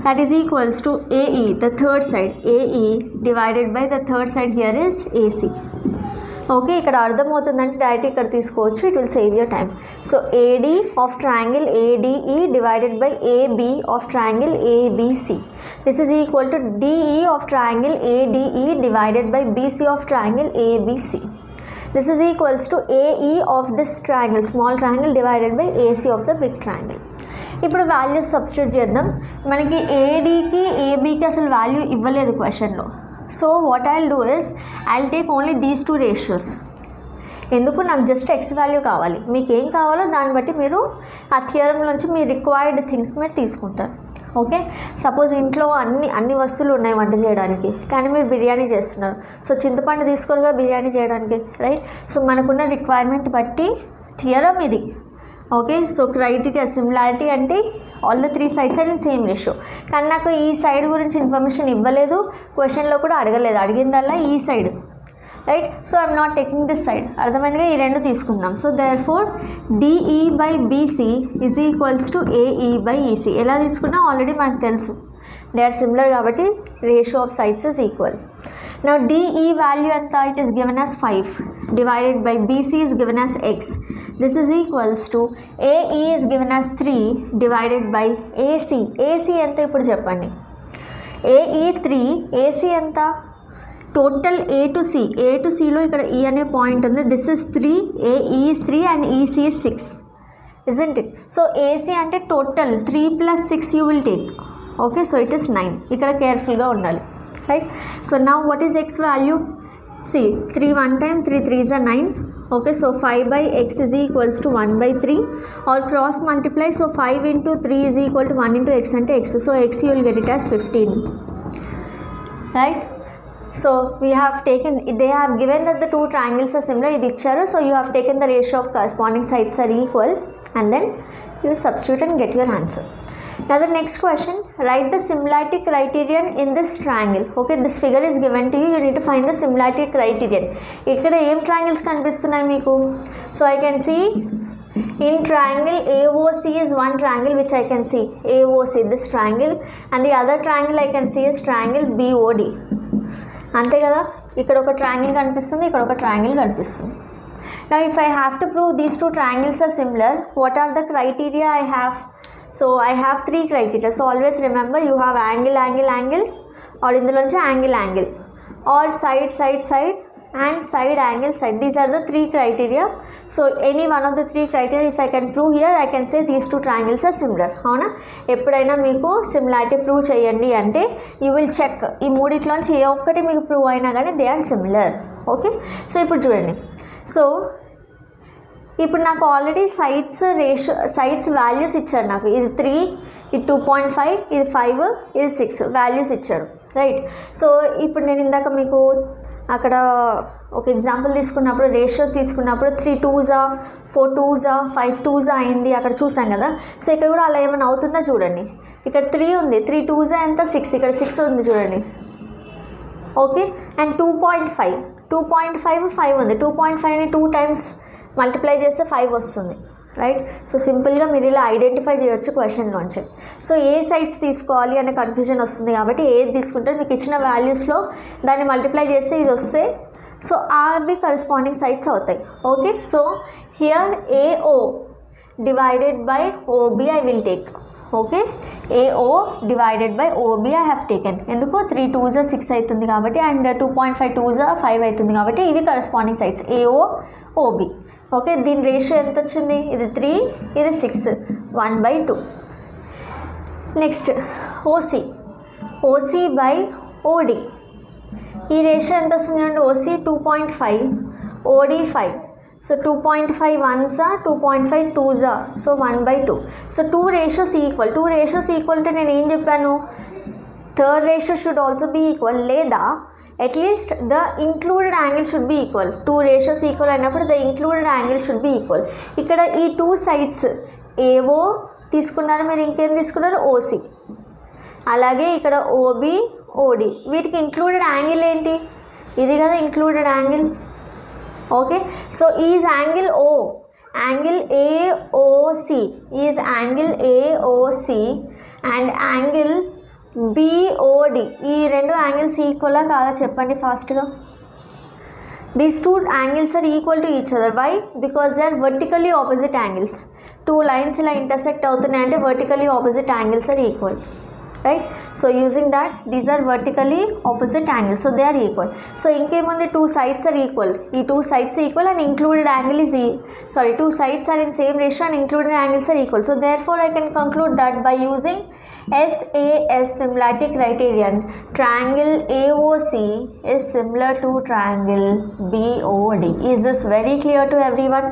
That is equals to AE, the third side, AE divided by the third side here is AC. Okay, ఇక్కడ అర్థమవుతుందంటే డైరెక్ట్ ఇక్కడ తీసుకోవచ్చు, it will save your time. So AD of triangle ADE divided by AB of triangle ABC. This is equal to DE of triangle ADE divided by BC of triangle ABC. This is equals to AE of this triangle, small triangle divided by AC of the big triangle. ఇప్పుడు వాల్యూస్ సబ్స్టిట్యూట్ చేద్దాం. మనకి ADకి ABకి అసలు వాల్యూ ఇవ్వలేదు క్వశ్చన్లో. So what I will do is I will take only these 2 ratios. ఎందుకు, నాకు జస్ట్ ఎక్స్ వాల్యూ కావాలి, మీకు ఏం కావాలో దాన్ని బట్టి మీరు ఆ థియరంలోంచి మీ రిక్వైర్డ్ థింగ్స్ మీరు తీసుకుంటారు. ఓకే, సపోజ్ ఇంట్లో అన్ని వస్తువులు ఉన్నాయి వంట చేయడానికి, కానీ మీరు బిర్యానీ చేస్తున్నారు. సో చింతపండు తీసుకోరుగా బిర్యానీ చేయడానికి, రైట్? సో మనకున్న రిక్వైర్మెంట్ బట్టి థియరం ఇది. ఓకే, సో క్రైటీరియా సిమిలారిటీ అంటే all the 3 sides are in same ratio. కానీ నాకు ఈ సైడ్ గురించి ఇన్ఫర్మేషన్ ఇవ్వలేదు, క్వశ్చన్లో కూడా అడగలేదు, అడిగిందల్లా ఈ side, right? So I'm not taking this side. అర్థమైందిగా, ఈ రెండు తీసుకుందాం. So there four DE by BC is equals to AE by EC. ఎలా తీసుకున్నా ఆల్రెడీ మనకు తెలుసు, దే ఆర్ సిమిలర్ కాబట్టి ratio of sides is equal. Now DE value ఎంత, it is given as 5 divided by BC is given as x. This is equals to AE is given as 3 divided by AC. AC ఎంత ఇప్పుడు చెప్పండి. AE 3, AC ఎంత? టోటల్ A to Cలో ఇక్కడ E అనే పాయింట్ ఉంది. This is 3, AE is 3 and EC is 6, isn't it? So AC అంటే total 3 plus 6 you will take. Okay, so it is 9. ఇక్కడ కేర్ఫుల్గా ఉండాలి, right? So now what is x value? See, 3 1 time, 3 3s are 9. Okay, so 5 by x is equals to 1 by 3, or cross multiply. So 5 into 3 is equal to 1 into x and x. So x you will get it as 15, right? So we have taken, they have given that the two triangles are similar, ఇది ఇచ్చారు. So you have taken the ratio of corresponding sides are equal, and then you substitute and get your answer. Now the next question, write the similarity criterion in this triangle. Okay, this figure is given to you, you need to find the similarity criterion. ఇక్కడ ఏం triangles కనిపిస్తున్నాయి మీకు? So I can see in triangle AOC is one triangle which I can see, AOC, this triangle, and the other triangle I can see is triangle BOD. అంతే కదా, ఇక్కడ ఒక ట్రయాంగిల్ కనిపిస్తుంది, ఇక్కడ ఒక ట్రయాంగిల్ కనిపిస్తుంది. Now if I have to prove these two triangles are similar, what are the criteria I have? So I have 3 criteria. So always remember, you have angle, or ఇందులోంచి angle, or side and side angle side. These are the 3 criteria. So any one of the 3 criteria if I can prove here, I can say these 2 triangles are similar. అవునా, ఎప్పుడైనా మీకు సిమిలారిటీ ప్రూవ్ చేయండి అంటే యూ విల్ చెక్, ఈ మూడిట్లోంచి ఏ ఒక్కటి మీకు ప్రూవ్ అయినా కానీ they are similar. Okay, so ఇప్పుడు చూడండి. సో ఇప్పుడు నాకు ఆల్రెడీ సైడ్స్ వాల్యూస్ ఇచ్చారు. నాకు ఇది 3, ఇది 2.5, ఇది 5, ఇది 6 వాల్యూస్ ఇచ్చారు, రైట్? సో ఇప్పుడు నేను ఇందాక మీకు అక్కడ ఒక ఎగ్జాంపుల్ తీసుకున్నప్పుడు, రేషియోస్ తీసుకున్నప్పుడు 3 2s, 4 2s, 5 2s అయింది అక్కడ చూసాం కదా. సో ఇక్కడ కూడా అలా ఏమైనా అవుతుందా చూడండి. ఇక్కడ 3 ఉంది, 3 2s ఎంత 6, ఇక్కడ 6 ఉంది చూడండి. ఓకే, అండ్ 2.5 5 ఉంది. 2.5ని 2 times మల్టిప్లై చేస్తే 5 వస్తుంది, రైట్? సో సింపుల్గా మీరు ఇలా ఐడెంటిఫై చేయొచ్చు క్వశ్చన్లోంచి. సో ఏ సైడ్స్ తీసుకోవాలి అనే కన్ఫ్యూజన్ వస్తుంది కాబట్టి ఏది తీసుకుంటే మీకు ఇచ్చిన వాల్యూస్లో దాన్ని మల్టిప్లై చేస్తే ఇది వస్తే, సో అవి కరెస్పాండింగ్ సైడ్స్ అవుతాయి. Okay, so here AO divided by OB I will take. Okay, AO divided by OB I have taken. ఎందుకు? 3 2s 6 అవుతుంది కాబట్టి, అండ్ 2.5 2s 5 అవుతుంది కాబట్టి ఇవి corresponding sides AO OB. Okay, దీని రేషియో ఎంత వచ్చింది? ఇది 3, ఇది 6, 1/2. Next OC by OD. ఈ రేషియో ఎంత వస్తుంది అంటే OC 2.5, OD 5. So 2.5 1s, 2.5 2s, so 1/2. So 2 ratios equal. 2 ratios equal అంటే నేను ఏం చెప్పాను? Third ratio should also be equal, లేదా at least the included angle should be equal. 2 ratios equal అయినప్పుడు the included angle should be equal. ఇక్కడ ఈ 2 sides AO తీసుకున్నారు, మీరు ఇంకేం తీసుకున్నారు? OC. అలాగే ఇక్కడ OB OD, వీటికి ఇంక్లూడెడ్ యాంగిల్ ఏంటి? ఇది కదా included angle. Okay, so is angle angle AOC is angle AOC and angle BOD. ఈ 2 యాంగిల్స్ ఈక్వలా కాదా చెప్పండి ఫాస్ట్గా. These 2 angles are equal to each other. Why? Because they are vertically opposite angles. 2 lines ఇలా ఇంటర్సెక్ట్ అవుతున్నాయంటే vertically opposite angles are equal, right? So using that these are vertically opposite angles, so they are equal. So ఇంకేముంది? 2 sides ఆర్ ఈక్వల్. ఈ 2 sides equal and included angle is 2 sides are in same ratio and included angles are equal. So there four I can conclude that by using SAS similarity criterion, triangle AOC is similar to triangle BOD. Is this very clear to everyone?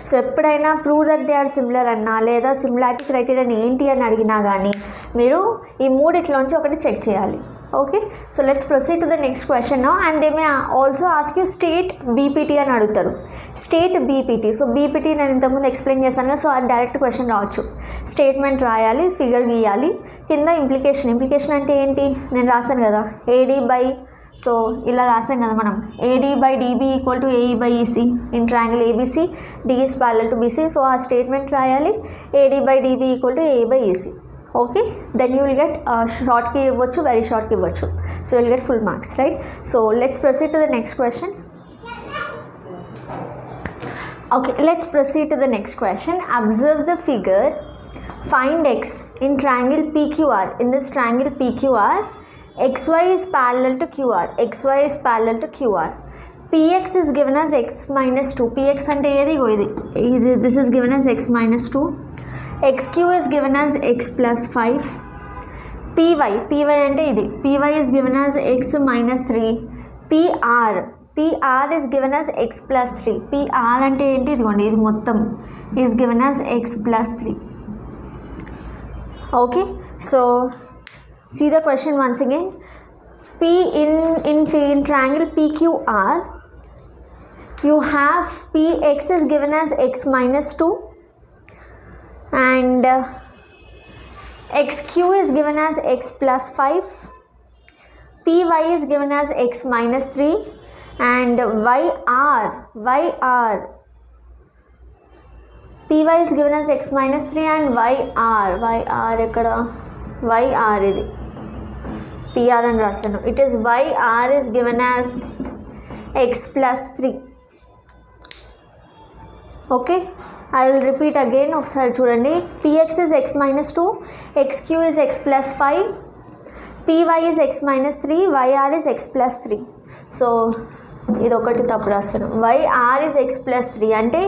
So ఎప్పుడైనా prove that they are similar అన్నా లేదా సిమిలారిటీ క్రైటీరియన్ ఏంటి అని అడిగినా కానీ మీరు ఈ మూడిట్లోంచి ఒకటి చెక్ చేయాలి. Okay, so let's proceed to the next question now. And they may also ask you state BPT అని అడుగుతారు. State BPT. సో బీపీటీ నేను ఇంతకుముందు ఎక్స్ప్లెయిన్ చేశాను కదా, సో అది డైరెక్ట్ క్వశ్చన్ రావచ్చు. స్టేట్మెంట్ రాయాలి, ఫిగర్ గీయాలి, కింద ఇంప్లికేషన్. ఇంప్లికేషన్ అంటే ఏంటి నేను రాశాను కదా, ఏడీ బై, సో ఇలా రాసాం కదా మనం, AD by DB equal to AE by EC in triangle ABC, D is parallel to BC. So ఆ స్టేట్మెంట్ రాయాలి, AD by DB equal to AE by EC. Okay, then you will get షార్ట్కి ఇవ్వచ్చు, వెరీ షార్ట్కి ఇవ్వచ్చు. So will get full marks, right? So let's proceed to the next question. Okay, let's proceed to the next question. Observe the figure. Find x in triangle PQR. In this triangle PQR, xy is parallel to QR. xy is parallel to QR. Px is given as x minus 2. Px ante edi go idi. This is given as x minus 2. Xq is given as x plus 5. Py ante idi. Py is given as x minus 3. PR is given as x plus 3. PR అంటే ఏంటి, ఇదిగోండి ఇది మొత్తం is given as x plus 3. Okay, so see the question once again. In triangle PQR, you have Px is given as x minus 2 and Xq is given as x plus 5. Py is given as x minus 3 and yr py is given as x minus 3 and yr ekkada yr idi pr అని రాస్తాను. It is yr is given as x plus 3. Okay, I will repeat again. ఒకసారి చూడండి. Px is x minus 2, xq is x plus 5, py is x minus 3, yr is x plus 3. So ఇది ఒకటి తప్పు రాస్తాను. yr is x plus 3 అంటే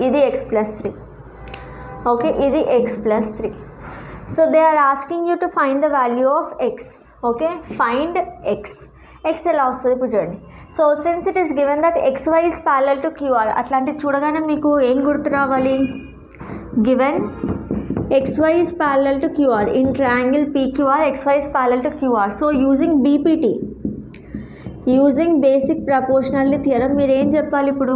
ఇది x plus 3. ఓకే, ఇది x plus 3. So they are asking you to find the value of x. Okay, find x ఎలా వస్తుంది ఇప్పుడు చూడండి. So since it is given that xy is parallel to QR, అట్లాంటివి చూడగానే మీకు ఏం గుర్తు రావాలి? Given xy is parallel to QR in triangle PQR, xy is parallel to QR. So using BPT, using basic proportionality theorem మీరు ఏం చెప్పాలి ఇప్పుడు?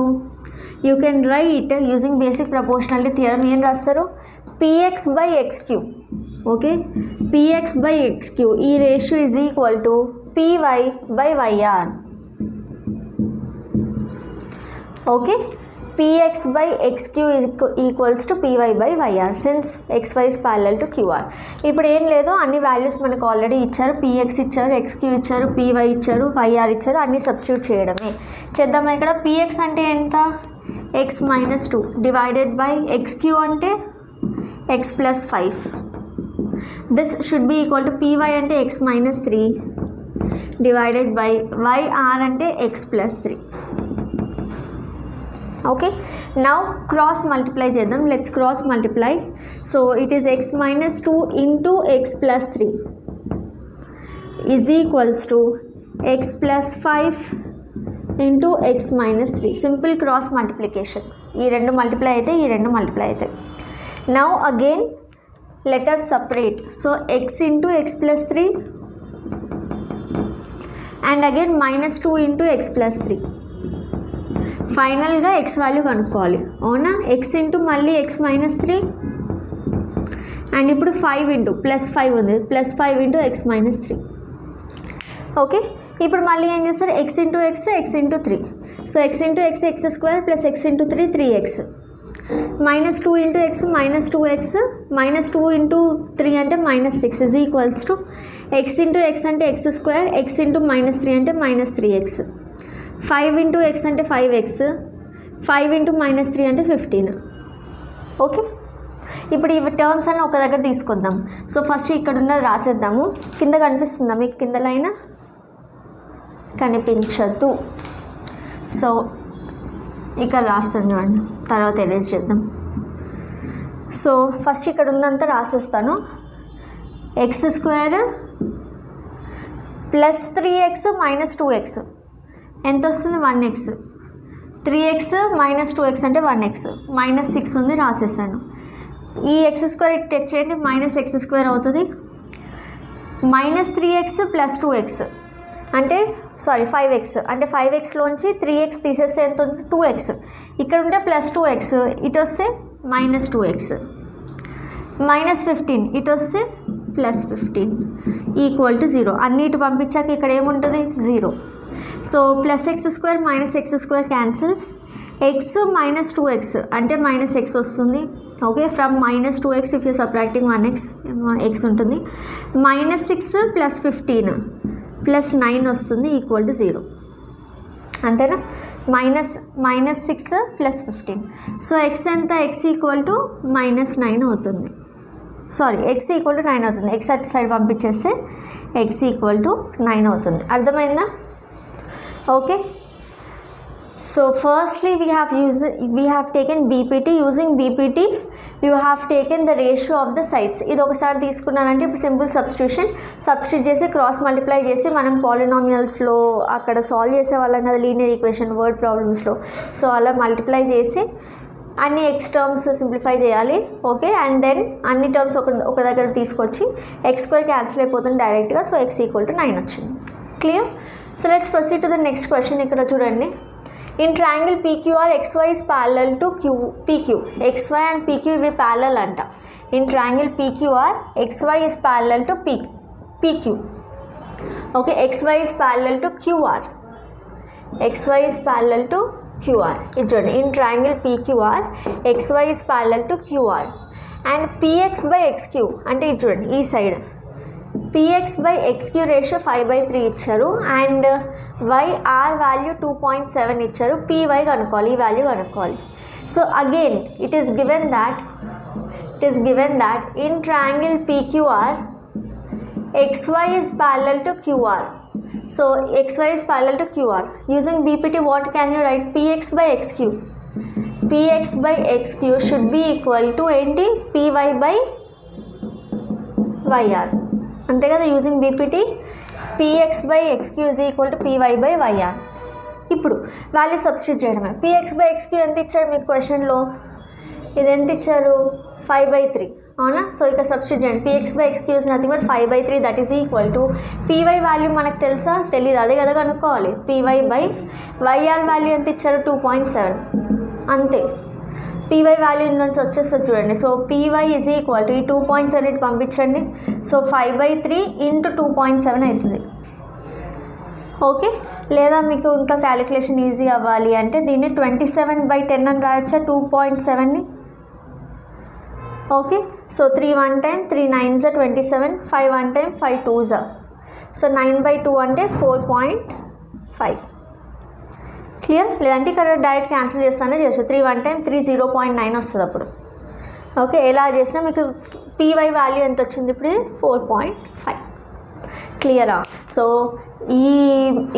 You can write using basic proportionality theorem ఏం రాస్తారు? px by xq. Okay, px by xq ఈ ratio is equal to py by yr. Okay, px by xq equals to py by yr since xy is parallel to QR. ఇప్పుడు ఏం లేదు, అన్ని వాల్యూస్ మనకు ఆల్రెడీ ఇచ్చారు. px ఇచ్చారు, xq ఇచ్చారు, py ఇచ్చారు, yr ఇచ్చారు, అన్నీ సబ్స్టిట్యూట్ చేయడమే. చేద్దామా? ఇక్కడ px అంటే ఎంత? x minus 2 divided by xq అంటే x plus 5. This should be equal to py అంటే x minus 3 divided by yr అంటే x plus 3. Okay, now cross multiply చేద్దాం. Let's cross multiply. So it is x minus 2 into x plus 3 is equals to x plus 5 into x minus 3. Simple cross multiplication. ఈ రెండు మల్టిప్లై అయితే ఈ రెండు మల్టిప్లై అవుతాయి. Now again let us separate. So x into x plus 3 and again minus 2 into x plus 3. ఫైనల్గా x వాల్యూ కనుక్కోవాలి, అవునా? x ఇంటూ మళ్ళీ x minus 3 అండ్ ఇప్పుడు 5 ఇంటూ ప్లస్ 5 ఉంది, plus 5 into x minus 3. Okay, ఇప్పుడు మళ్ళీ ఏం చేస్తారు? x into x into 3. So x into x square plus x into 3 3x. minus 2 into x minus 2x minus 2 into 3 అంటే minus 6 is equals to x into x అంటే x square, x into minus 3 అంటే minus 3x. 5 ఇంటూ x అంటే 5x, 5 ఇంటూ minus 3 అంటే 15. ఓకే, ఇప్పుడు ఈ టర్మ్స్ అన్నీ ఒక దగ్గర తీసుకొద్దాం. సో ఫస్ట్ ఇక్కడ ఉన్నది రాసేద్దాము. కింద కనిపిస్తుందా మీకు? కింద లైన్ కనిపించదు. సో ఇక్కడ రాస్తాను చూడండి, తర్వాత ఎరేజ్ చేద్దాం. సో ఫస్ట్ ఇక్కడ ఉందంతా రాసేస్తాను. X square plus 3x minus 2x ఎంత వస్తుంది? 1x. 3x మైనస్ 2x అంటే 1x. -6 ఉంది, రాసేసాను. ఈ x స్క్వేర్ ఇటు తెచ్చేయండి, -x స్క్వేర్ అవుతుంది. -3x + 2x అంటే సారీ 5x అంటే 5xలోంచి 3x తీసేస్తే ఎంత ఉంది 2x, ఇక్కడ ఉంటే +2x, ఇటు వస్తే -2x, -15 ఇటు వస్తే +15 = 0. అన్ని ఇటు పంపించాక ఇక్కడ ఏముంటుంది 0. So +x² -x² cancel, x -2x అంటే -x వస్తుంది. Okay, from -2x if you subtracting 1x x ఉంటుంది. -6 + 15 + 9 వస్తుంది = 0. అంతేనా? -6 + 15. సో x ఎంత? x = -9 అవుతుంది. సారీ, x = 9 అవుతుంది. x అటు సైడ్ పంపించేస్తే x = 9 అవుతుంది. అర్థమైందా? Okay. So firstly we have taken BPT. Using BPT you have taken the ratio of the sides. ఇది ఒకసారి తీసుకున్నానంటే ఇప్పుడు సింపుల్ సబ్స్టిట్యూట్ చేసి క్రాస్ మల్టిప్లై చేసి మనం పాలినామియల్స్లో అక్కడ సాల్వ్ చేసే వాళ్ళం కదా, లీనియర్ ఈక్వేషన్ వర్డ్ ప్రాబ్లమ్స్లో. సో అలా మల్టిప్లై చేసి అన్ని ఎక్స్ టర్మ్స్ సింప్లిఫై చేయాలి. ఓకే, అండ్ దెన్ అన్ని టర్మ్స్ ఒక దగ్గర తీసుకొచ్చి x² క్యాన్సిల్ అయిపోతుంది డైరెక్ట్గా. సో x = 9 వచ్చింది. Clear? So let's proceed to the next question. ఇక్కడ చూడండి, in triangle PQR xy is parallel to PQ. xy and PQ ఇవి parallel అంట. in triangle PQR xy is parallel to PQ. okay, xy is parallel to QR. xy is parallel to QR. ఇది చూడండి, in triangle PQR xy is parallel to QR and px/xq అంటే ఇది చూడండి ఈ సైడ్ px/xq రేషియో 5/3 ఇచ్చారు అండ్ yr వాల్యూ 2.7 ఇచ్చారు. py కనుక్కోవాలి, ఈ వాల్యూ కనుక్కోవాలి. So again it is given that in triangle PQR xy is parallel to QR. So xy is parallel to QR. Using BPT what can you write? px/xq. px/xq should be equal to ఏంటి? py/yr. అంతే కదా? Using BPT px/xq is equal to py/yr. ఇప్పుడు వాల్యూ సబ్స్టిట్యూట్ చేయడమే. px/xq ఎంత ఇచ్చాడు మీకు క్వశ్చన్లో? ఇది ఎంత ఇచ్చారు? 5/3. అవునా? సో ఇక్కడ సబ్స్టిట్యూట్ చేయండి. px/xq is nothing but 5/3, that is equal to py value మనకు తెలుసా? తెలీదు, అదే కదా కనుక్కోవాలి. py/yr వాల్యూ ఎంత ఇచ్చారు? 2.7. అంతే, py వాల్యూ నుంచి వచ్చేస్తుంది చూడండి. So py is equal to ఈ 2.7 ఇటు పంపించండి. సో 5/3 × 2.7 అవుతుంది. ఓకే, లేదా మీకు ఇంకా క్యాలిక్యులేషన్ ఈజీ అవ్వాలి అంటే దీన్ని 27/10 అని రాయొచ్చా 2.7ని? Okay, so 3 1 time 3 9s 27, 5 1 time 5 2s. So 9/2 అంటే 4.5. క్లియర్? లేదంటే ఇక్కడ డైరెక్ట్ క్యాన్సిల్ చేస్తానే చేయొచ్చు. 3 1 time 3 0.9 వస్తుంది అప్పుడు. ఓకే, ఎలా చేసినా మీకు py వాల్యూ ఎంత వచ్చింది ఇప్పుడు? 4.5. క్లియరా? సో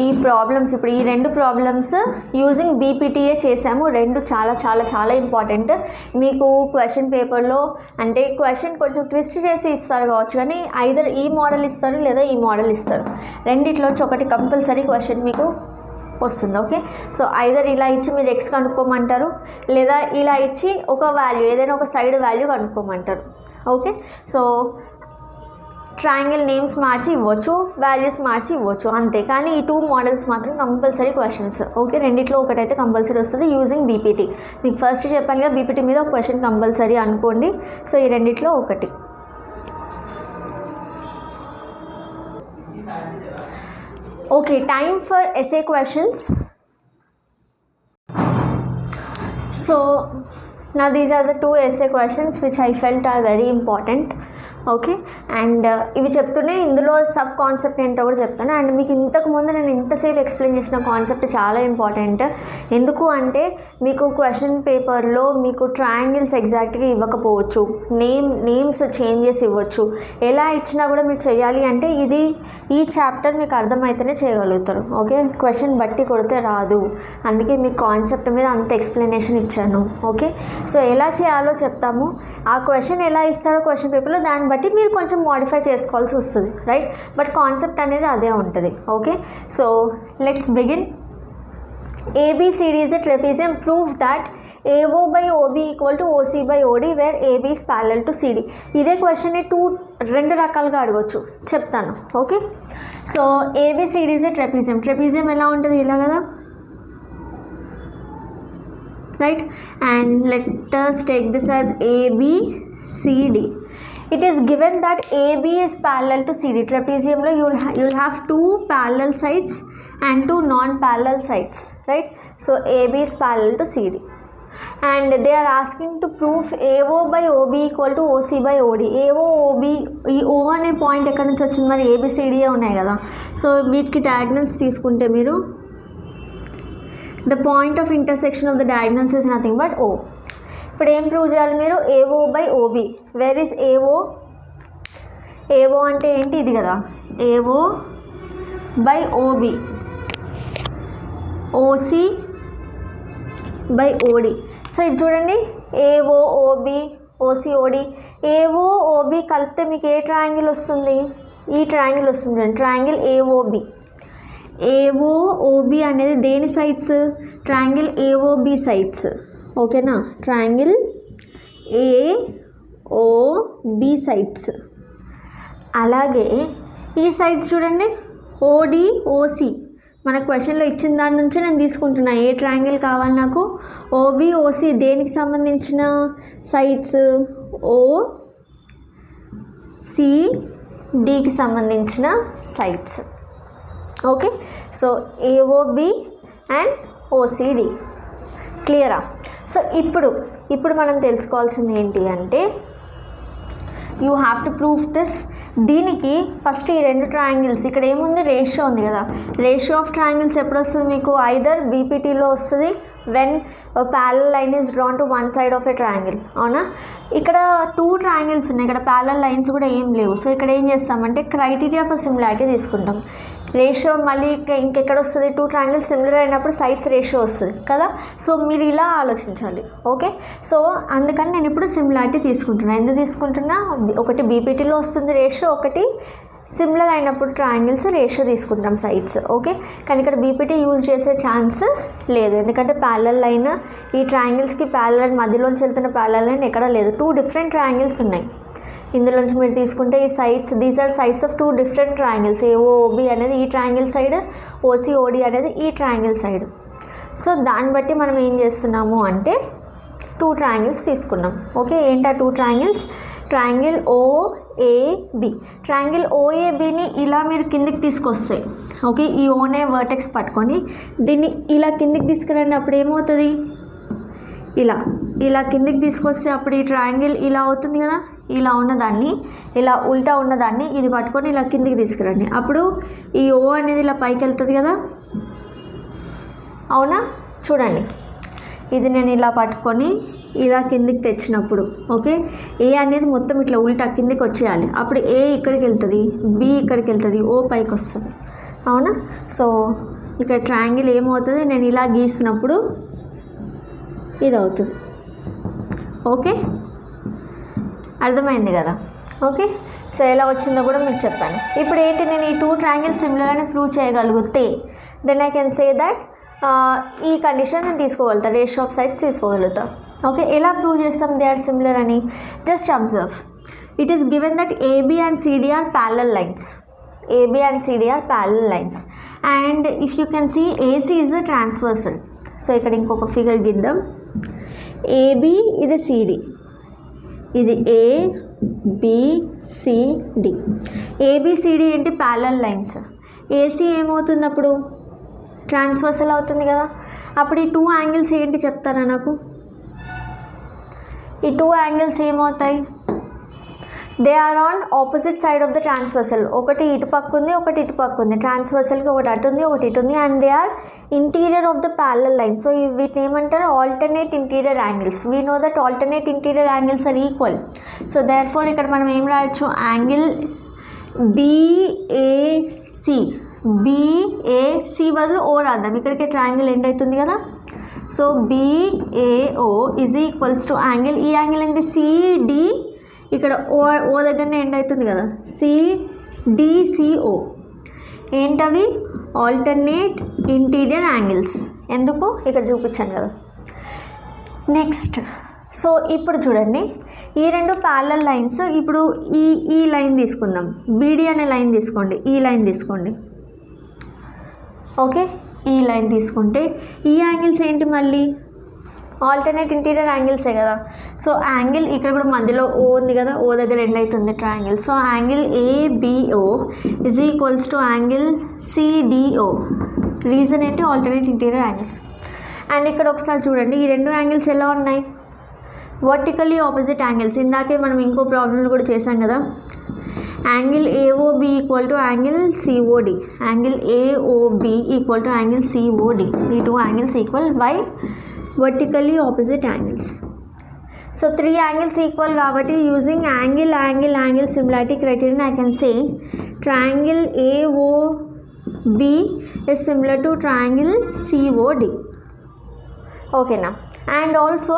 ఈ ప్రాబ్లమ్స్ ఇప్పుడు ఈ రెండు ప్రాబ్లమ్స్ యూజింగ్ BPTయే చేసాము. రెండు చాలా చాలా చాలా ఇంపార్టెంట్. మీకు క్వశ్చన్ పేపర్లో అంటే క్వశ్చన్ కొంచెం ట్విస్ట్ చేసి ఇస్తారు కావచ్చు, కానీ ఐదర్ ఈ మోడల్ ఇస్తారు లేదా ఈ మోడల్ ఇస్తారు. రెండిట్లోంచి ఒకటి కంపల్సరీ క్వశ్చన్ మీకు వస్తుంది. ఓకే, సో ఐదర్ ఇలా ఇచ్చి మీరు x కనుక్కోమంటారు, లేదా ఇలా ఇచ్చి ఒక వాల్యూ ఏదైనా ఒక సైడ్ వాల్యూ కనుక్కోమంటారు. ఓకే, సో ట్రయాంగిల్ నేమ్స్ మార్చి ఇవ్వచ్చు, వాల్యూస్ మార్చి ఇవ్వచ్చు అంతే. కానీ ఈ 2 మోడల్స్ మాత్రం కంపల్సరీ క్వశ్చన్స్. ఓకే, రెండిట్లో ఒకటైతే కంపల్సరీ వస్తుంది యూజింగ్ BPT. మీకు ఫస్ట్ చెప్పాను కదా BPT మీద ఒక క్వశ్చన్ కంపల్సరీ అనుకోండి. సో ఈ రెండిట్లో ఒకటి. Okay, time for essay questions. So now these are the 2 essay questions which I felt are very important. Okay, and ఇవి చెప్తూనే ఇందులో సబ్ కాన్సెప్ట్ ఏంటో కూడా చెప్తాను. అండ్ మీకు ఇంతకుముందు నేను ఇంతసేపు ఎక్స్ప్లెయిన్ చేసిన కాన్సెప్ట్ చాలా ఇంపార్టెంట్. ఎందుకు అంటే మీకు క్వశ్చన్ పేపర్లో మీకు ట్రయాంగిల్స్ ఎగ్జాక్ట్గా ఇవ్వకపోవచ్చు, నేమ్స్ చేంజెస్ ఇవ్వచ్చు. ఎలా ఇచ్చినా కూడా మీరు చేయాలి అంటే ఈ చాప్టర్ మీకు అర్థమైతేనే చేయగలుగుతారు. ఓకే, క్వశ్చన్ బట్టి కొడితే రాదు, అందుకే మీకు కాన్సెప్ట్ మీద అంత ఎక్స్ప్లెనేషన్ ఇచ్చాను. ఓకే, సో ఎలా చేయాలో చెప్తాము. ఆ క్వశ్చన్ ఎలా ఇస్తాడో క్వశ్చన్ పేపర్లో దాన్ని బట్టి మీరు కొంచెం మోడిఫై చేసుకోవాల్సి వస్తుంది, రైట్? బట్ కాన్సెప్ట్ అనేది అదే ఉంటుంది. Okay, so let's begin. ABCD is a trapezium. Prove that AO by OB equal to OC by OD where AB is parallel to CD. ఇదే క్వశ్చన్ని రెండు రకాలుగా అడగవచ్చు, చెప్తాను. Okay, so ABCD is a trapezium. Trapezium ఎలా ఉంటుంది, ఇలా కదా, right. And let us take this as ABCD. It is given that AB is parallel to CD. ట్రెపీజియంలో you'll have two parallel sides and two non-parallel sides, right? So AB is parallel to CD. And they are asking to prove AO by OB equal to OC by OD. AO OB, ఈ O అనే పాయింట్ ఎక్కడి నుంచి వచ్చింది, మరి ABCDయే ఉన్నాయి కదా. సో వీటికి డయాగ్నల్స్ తీసుకుంటే మీరు the point of intersection of the diagonals is nothing but O. ఇప్పుడు ఏం ప్రూవ్ చేయాలి మీరు, AO by OB. Where is AO? AO అంటే ఏంటి, ఇది కదా, AO by OB, OC by OD. So ఇది చూడండి, AO OB OC OD. AO OB కలిపితే మీకు ఏ ట్రయాంగిల్ వస్తుంది, ఈ ట్రయాంగిల్ వస్తుంది, ట్రయాంగిల్ AOB. AOOB అనేది దేని సైడ్స్, ట్రయాంగిల్ AOB సైడ్స్. ఓకేనా, ట్రయాంగిల్ AOB సైడ్స్. అలాగే ఈ సైడ్స్ చూడండి, OD OC. మన క్వశ్చన్లో ఇచ్చిన దాని నుంచి నేను తీసుకుంటున్నా, ఏ ట్రయాంగిల్ కావాలి నాకు, OB OC దేనికి సంబంధించిన సైడ్స్, OCDకి సంబంధించిన సైడ్స్. ఓకే, సో AOB అండ్ OCD క్లియరా. సో ఇప్పుడు మనం తెలుసుకోవాల్సింది ఏంటి అంటే, you have to proof this. దీనికి ఫస్ట్ ఈ రెండు ట్రయాంగిల్స్, ఇక్కడ ఏముంది, రేషియో ఉంది కదా, రేషియో ఆఫ్ ట్రయాంగిల్స్ ఎప్పుడు వస్తుంది మీకు, ఐదర్ బీపీటీలో వస్తుంది when a parallel line is drawn to one side of a triangle. అవునా, ఇక్కడ టూ ట్రయాంగిల్స్ ఉన్నాయి, ఇక్కడ ప్యారలల్ లైన్స్ కూడా ఏం లేవు. సో ఇక్కడ ఏం చేస్తామంటే క్రైటీరియా ఫర్ సిమిలారిటీ తీసుకుంటాం. రేషియో మళ్ళీ ఇంకెక్కడ వస్తుంది, టూ ట్రయాంగిల్స్ సిమిలర్ అయినప్పుడు సైడ్స్ రేషియో వస్తుంది కదా. సో మీరు ఇలా ఆలోచించాలి. ఓకే, సో అందుకని నేను ఇప్పుడు సిమిలారిటీ తీసుకుంటున్నాను. ఎందుకు తీసుకుంటున్నా, ఒకటి బీపీటీలో వస్తుంది రేషియో, ఒకటి సిమిలర్ అయినప్పుడు ట్రయాంగిల్స్ రేషియో తీసుకుంటాం సైడ్స్. ఓకే, కానీ ఇక్కడ బీపీటీ యూజ్ చేసే ఛాన్స్ లేదు, ఎందుకంటే ప్యారలల్ లైన్ ఈ ట్రయాంగిల్స్కి ప్యారలల్ మధ్యలోంచి వెళ్తున్న ప్యారలల్ లైన్ ఎక్కడ లేదు. టూ డిఫరెంట్ ట్రయాంగిల్స్ ఉన్నాయి. ఇందులోంచి మీరు తీసుకుంటే ఈ sides, these are sides of two different triangles. AOOB అనేది ఈ ట్రయాంగిల్ సైడ్, OCOD అనేది ఈ ట్రయాంగిల్ సైడ్. సో దాన్ని బట్టి మనం ఏం చేస్తున్నాము అంటే టూ ట్రయాంగిల్స్ తీసుకున్నాం. ఓకే, ఏంటా two triangles, triangle OAB. Triangle OABని ఇలా మీరు కిందికి తీసుకొస్తే, ఓకే, ఈ ఓనే వర్టెక్స్ పట్టుకొని దీన్ని ఇలా కిందికి తీసుకురండి. అప్పుడు ఏమవుతుంది, ఇలా కిందికి తీసుకొస్తే అప్పుడు ఈ ట్రయాంగిల్ ఇలా అవుతుంది కదా. ఇలా ఉన్నదాన్ని, ఇలా ఉల్టా ఉన్నదాన్ని ఇది పట్టుకొని ఇలా కిందికి తీసుకురండి. అప్పుడు ఈ O అనేది ఇలా పైకి వెళ్తుంది కదా. అవునా, చూడండి, ఇది నేను ఇలా పట్టుకొని ఇలా కిందికి తెచ్చినప్పుడు, ఓకే, A అనేది మొత్తం ఇట్లా ఉల్టా కిందికి వచ్చేయాలి. అప్పుడు A ఇక్కడికి వెళ్తుంది, B ఇక్కడికి వెళ్తుంది, O పైకి వస్తుంది. అవునా, సో ఇక్కడ ట్రయాంగిల్ ఏమవుతుంది, నేను ఇలా గీసినప్పుడు ఇది అవుతుంది. ఓకే, అర్థమైంది కదా. ఓకే, సో ఎలా వచ్చిందో కూడా మీకు చెప్పాను. ఇప్పుడు ఏంటి, నేను ఈ టూ ట్రయాంగిల్స్ సిమిలర్ అని ప్రూవ్ చేయగలిగితే then I can say that ఈ కండిషన్ నేను తీసుకోగలుగుతా, రేషియో ఆఫ్ సైడ్స్ తీసుకోగలుగుతా. ఓకే, ఎలా ప్రూవ్ చేస్తాం దే ఆర్ సిమిలర్ అని, just observe. It is given that AB and CD are parallel lines. AB and CD are parallel lines. And if you can see, AC is a transversal. So ఇక్కడ ఇంకొక ఫిగర్ గిద్దాం. AB ఇది CD, ఇది ABCD. ABCD ఏంటి, ప్యారలల్ లైన్స్. AC ఏమవుతుంది అప్పుడు, ట్రాన్స్వర్సల్ అవుతుంది కదా. అప్పుడు ఈ టూ యాంగిల్స్ ఏంటి చెప్తారా నాకు, ఈ టూ యాంగిల్స్ ఏమవుతాయి, they are on opposite side of the transversal. ఒకటి ఇటు పక్క ఉంది, ఒకటి ఇటు పక్క ఉంది. ట్రాన్స్వర్సల్కి ఒకటి అటు ఉంది, ఒకటి ఇటు ఉంది. And they are interior of the parallel line. So వీటిని ఏమంటారు, alternate interior angles. We know that alternate interior angles are equal. So there ఫోర్ ఇక్కడ మనం ఏం రాయొచ్చు, యాంగిల్ BAC. BAC బదులు O రాద్దాం, ఇక్కడికి ట్రయాంగిల్ ఎండ్ అవుతుంది కదా. So BAO is equals to angle, ఈ యాంగిల్ ఏంటి, CD, ఇక్కడ O దగ్గరనే ఎండ్ అవుతుంది కదా, CDCO. ఏంటవి, ఆల్టర్నేట్ ఇంటీరియర్ యాంగిల్స్. ఎందుకు, ఇక్కడ చూపించాను కదా. నెక్స్ట్ సో ఇప్పుడు చూడండి, ఈ రెండు ప్యారలల్ లైన్స్, ఇప్పుడు ఈ లైన్ తీసుకుందాం, బీడీ అనే లైన్ తీసుకోండి, ఈ లైన్ తీసుకోండి. ఓకే, ఈ లైన్ తీసుకుంటే ఈ యాంగిల్స్ ఏంటి, మళ్ళీ ఆల్టర్నేట్ ఇంటీరియర్ యాంగిల్సే కదా. సో యాంగిల్ ఇక్కడ కూడా మధ్యలో ఓ ఉంది కదా, ఓ దగ్గర ఎండ్ అవుతుంది triangle. So angle ABO is equals to angle CDO. Reason ఏంటి, ఆల్టర్నేట్ ఇంటీరియర్ యాంగిల్స్. అండ్ ఇక్కడ ఒకసారి చూడండి, ఈ రెండు యాంగిల్స్ ఎలా ఉన్నాయి, వర్టికల్లీ ఆపోజిట్ యాంగిల్స్. ఇందాకే మనం ఇంకో ప్రాబ్లంలు కూడా చేసాం కదా, angle AOB equal to angle COD, angle AOB equal to angle COD. ఈ two angles equal by vertically opposite angles. So 3 angles equal కాబట్టి using angle similarity criterion I can say triangle AOB is similar to triangle COD. ఓకేనా. అండ్ ఆల్సో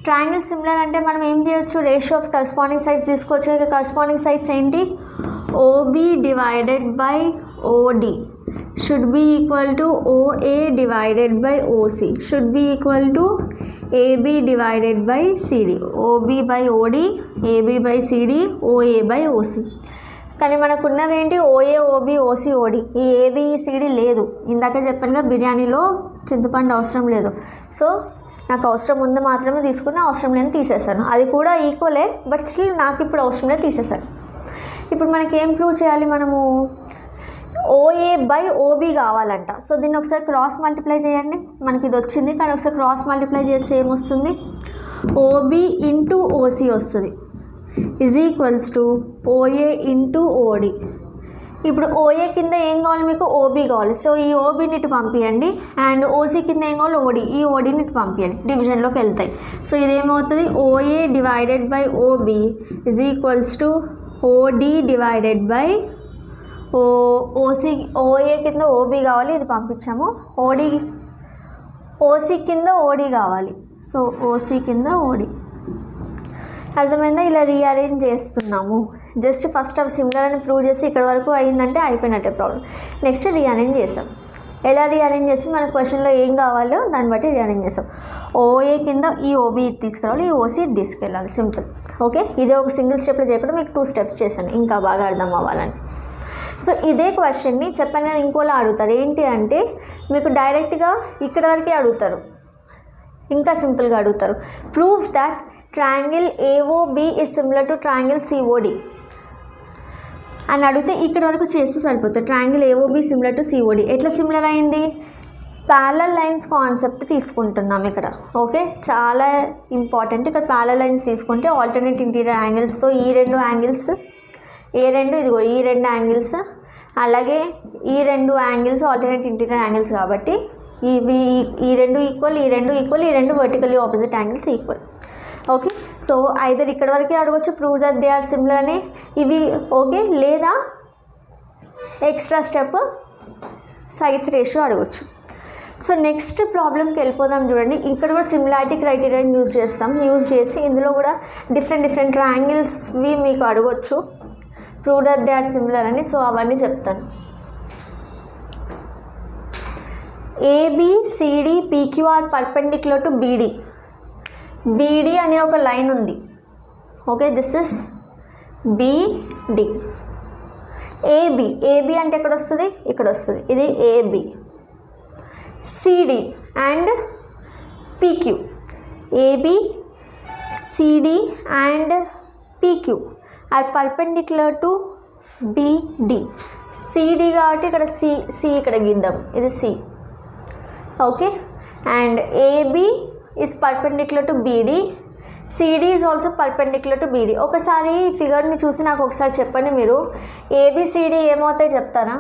ట్రయాంగిల్ సిమిలర్ అంటే మనం ఏం చేయొచ్చు, రేషియో ఆఫ్ కరస్పాండింగ్ సైడ్స్ తీసుకోవచ్చు. ఇక్కడ కరస్పాండింగ్ సైడ్స్ ఏంటి, O B divided by O D should be equal to OA divided by OC, should be equal to AB divided by CD, OB by OD, AB by CD, OA by OC. కానీ మనకున్నవి ఏంటి, ఓఏ, ఓబి, ఓసి, ఓడి. ఈ ఏబిసిడి లేదు. ఇందాక చెప్పానుగా బిర్యానీలో చింతపండు అవసరం లేదు. సో నాకు అవసరం ఉంది మాత్రమే తీసుకుని, అవసరం లేని తీసేసాను. అది కూడా ఈక్వలే, బట్ స్టిల్ నాకు ఇప్పుడు అవసరం లేదు తీసేసాను. ఇప్పుడు మనకి ఏం ప్రూవ్ చేయాలి, మనము ఓఏ బై ఓబి కావాలంట. సో దీన్ని ఒకసారి క్రాస్ మల్టిప్లై చేయండి, మనకి ఇది వచ్చింది. కానీ ఒకసారి క్రాస్ మల్టిప్లై చేస్తే ఏమొస్తుంది, ఓబి ఇంటూ ఓసి వస్తుంది, is equals to OA into OD. ఇప్పుడు ఓఏ కింద ఏం కావాలి మీకు, ఓబీ కావాలి. సో ఈ ఓబీని ఇటు పంపించండి. అండ్ ఓసీ కింద ఏం కావాలి, ఓడి. ఈ ఓడీని ఇటు పంపించండి, డివిజన్లోకి వెళ్తాయి. సో ఇదేమవుతుంది, OA divided by OB is equals to OD divided by OC. OA కింద ఓబీ కావాలి, ఇది పంపించాము. ఓసీ కింద ఓడి కావాలి. సో ఓసీ కింద ఓడి. అర్థమైందా, ఇలా రీఅరేంజ్ చేస్తున్నాము. జస్ట్ ఫస్ట్ అవి సిమిలర్ అని ప్రూవ్ చేసి ఇక్కడ వరకు అయిందంటే అయిపోయినట్టే ప్రాబ్లం. నెక్స్ట్ రీఅరేంజ్ చేసాం. ఎలా రీఅరేంజ్ చేసి మన క్వశ్చన్లో ఏం కావాలో దాన్ని బట్టి రీఅరేంజ్ చేసాం. ఓఏ కింద ఈ ఓబీ తీసుకురావాలి, ఈ ఓసీ తీసుకెళ్ళాలి, సింపుల్. ఓకే, ఇదే ఒక సింగిల్ స్టెప్లో చేయకుండా మీకు 2 స్టెప్స్ చేశాను ఇంకా బాగా అర్థం అవ్వాలని. సో ఇదే క్వశ్చన్ని చెప్పాను కదా, ఇంకోలా అడుగుతారు. ఏంటి అంటే మీకు డైరెక్ట్గా ఇక్కడ వరకే అడుగుతారు, ఇంకా సింపుల్గా అడుగుతారు. Proof that triangle AOB is similar to triangle C O D అని అడిగితే ఇక్కడ వరకు చేస్తే సరిపోతుంది. Triangle A O B similar to C O D ఎట్లా సిమిలర్ అయింది, ప్యారలల్ లైన్స్ కాన్సెప్ట్ తీసుకుంటున్నాం ఇక్కడ. ఓకే, చాలా ఇంపార్టెంట్. ఇక్కడ ప్యారలల్ లైన్స్ తీసుకుంటే ఆల్టర్నేట్ ఇంటీరియర్ యాంగిల్స్తో ఈ రెండు యాంగిల్స్, ఇదిగో ఈ రెండు యాంగిల్స్, అలాగే ఈ రెండు యాంగిల్స్ ఆల్టర్నేట్ ఇంటీరియర్ యాంగిల్స్ కాబట్టి ఈ రెండు ఈక్వల్, ఈ రెండు vertically opposite angles equal. Okay, so either ఇక్కడ వరకే అడగవచ్చు, prove that they are similar అని ఇవి. ఓకే, లేదా ఎక్స్ట్రా స్టెప్ సైడ్స్ రేషియో అడగవచ్చు. సో నెక్స్ట్ ప్రాబ్లంకి వెళ్ళిపోదాం. చూడండి, ఇక్కడ కూడా సిమిలారిటీ క్రైటీరియాని యూజ్ చేసి ఇందులో కూడా డిఫరెంట్ ట్రయాంగిల్స్వి మీకు అడగవచ్చు, prove that they are similar అని. సో అవన్నీ చెప్తాను. ABCD PQR perpendicular to BD. BD అనే ఒక లైన్ ఉంది. Okay, this is BD. AB అంటే ఎక్కడ వస్తుంది, ఇక్కడ వస్తుంది, ఇది AB. CD and PQ, AB CD and PQ are perpendicular to BD. CD కాబట్టి ఇక్కడ సి ఇక్కడ గిద్దాం, ఇది C. Okay, and AB is perpendicular to BD, CD is also perpendicular to BD. ఒకసారి ఈ ఫిగర్ని చూసి నాకు ఒకసారి చెప్పండి మీరు, ఏబిసిడి ఏమవుతాయి చెప్తారా?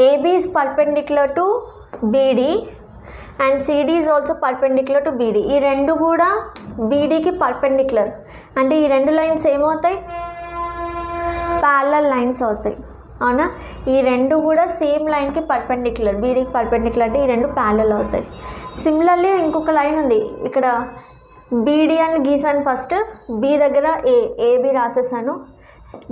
AB is perpendicular to BD and CD is also perpendicular to BD. ఈ రెండు కూడా బీడీకి పర్పెండిక్యులర్, అంటే ఈ రెండు లైన్స్ ఏమవుతాయి, ప్యారలల్ లైన్స్ అవుతాయి. అవునా, ఈ రెండు కూడా సేమ్ లైన్కి పర్పెండిక్యులర్, బీడీకి పర్పెండిక్యులర్ అంటే ఈ రెండు ప్యారలల్ అవుతాయి. సిమిలర్లీ ఇంకొక లైన్ ఉంది ఇక్కడ, బీడీ అని గీసాను ఫస్ట్, బి దగ్గర ఏబి రాసేసాను,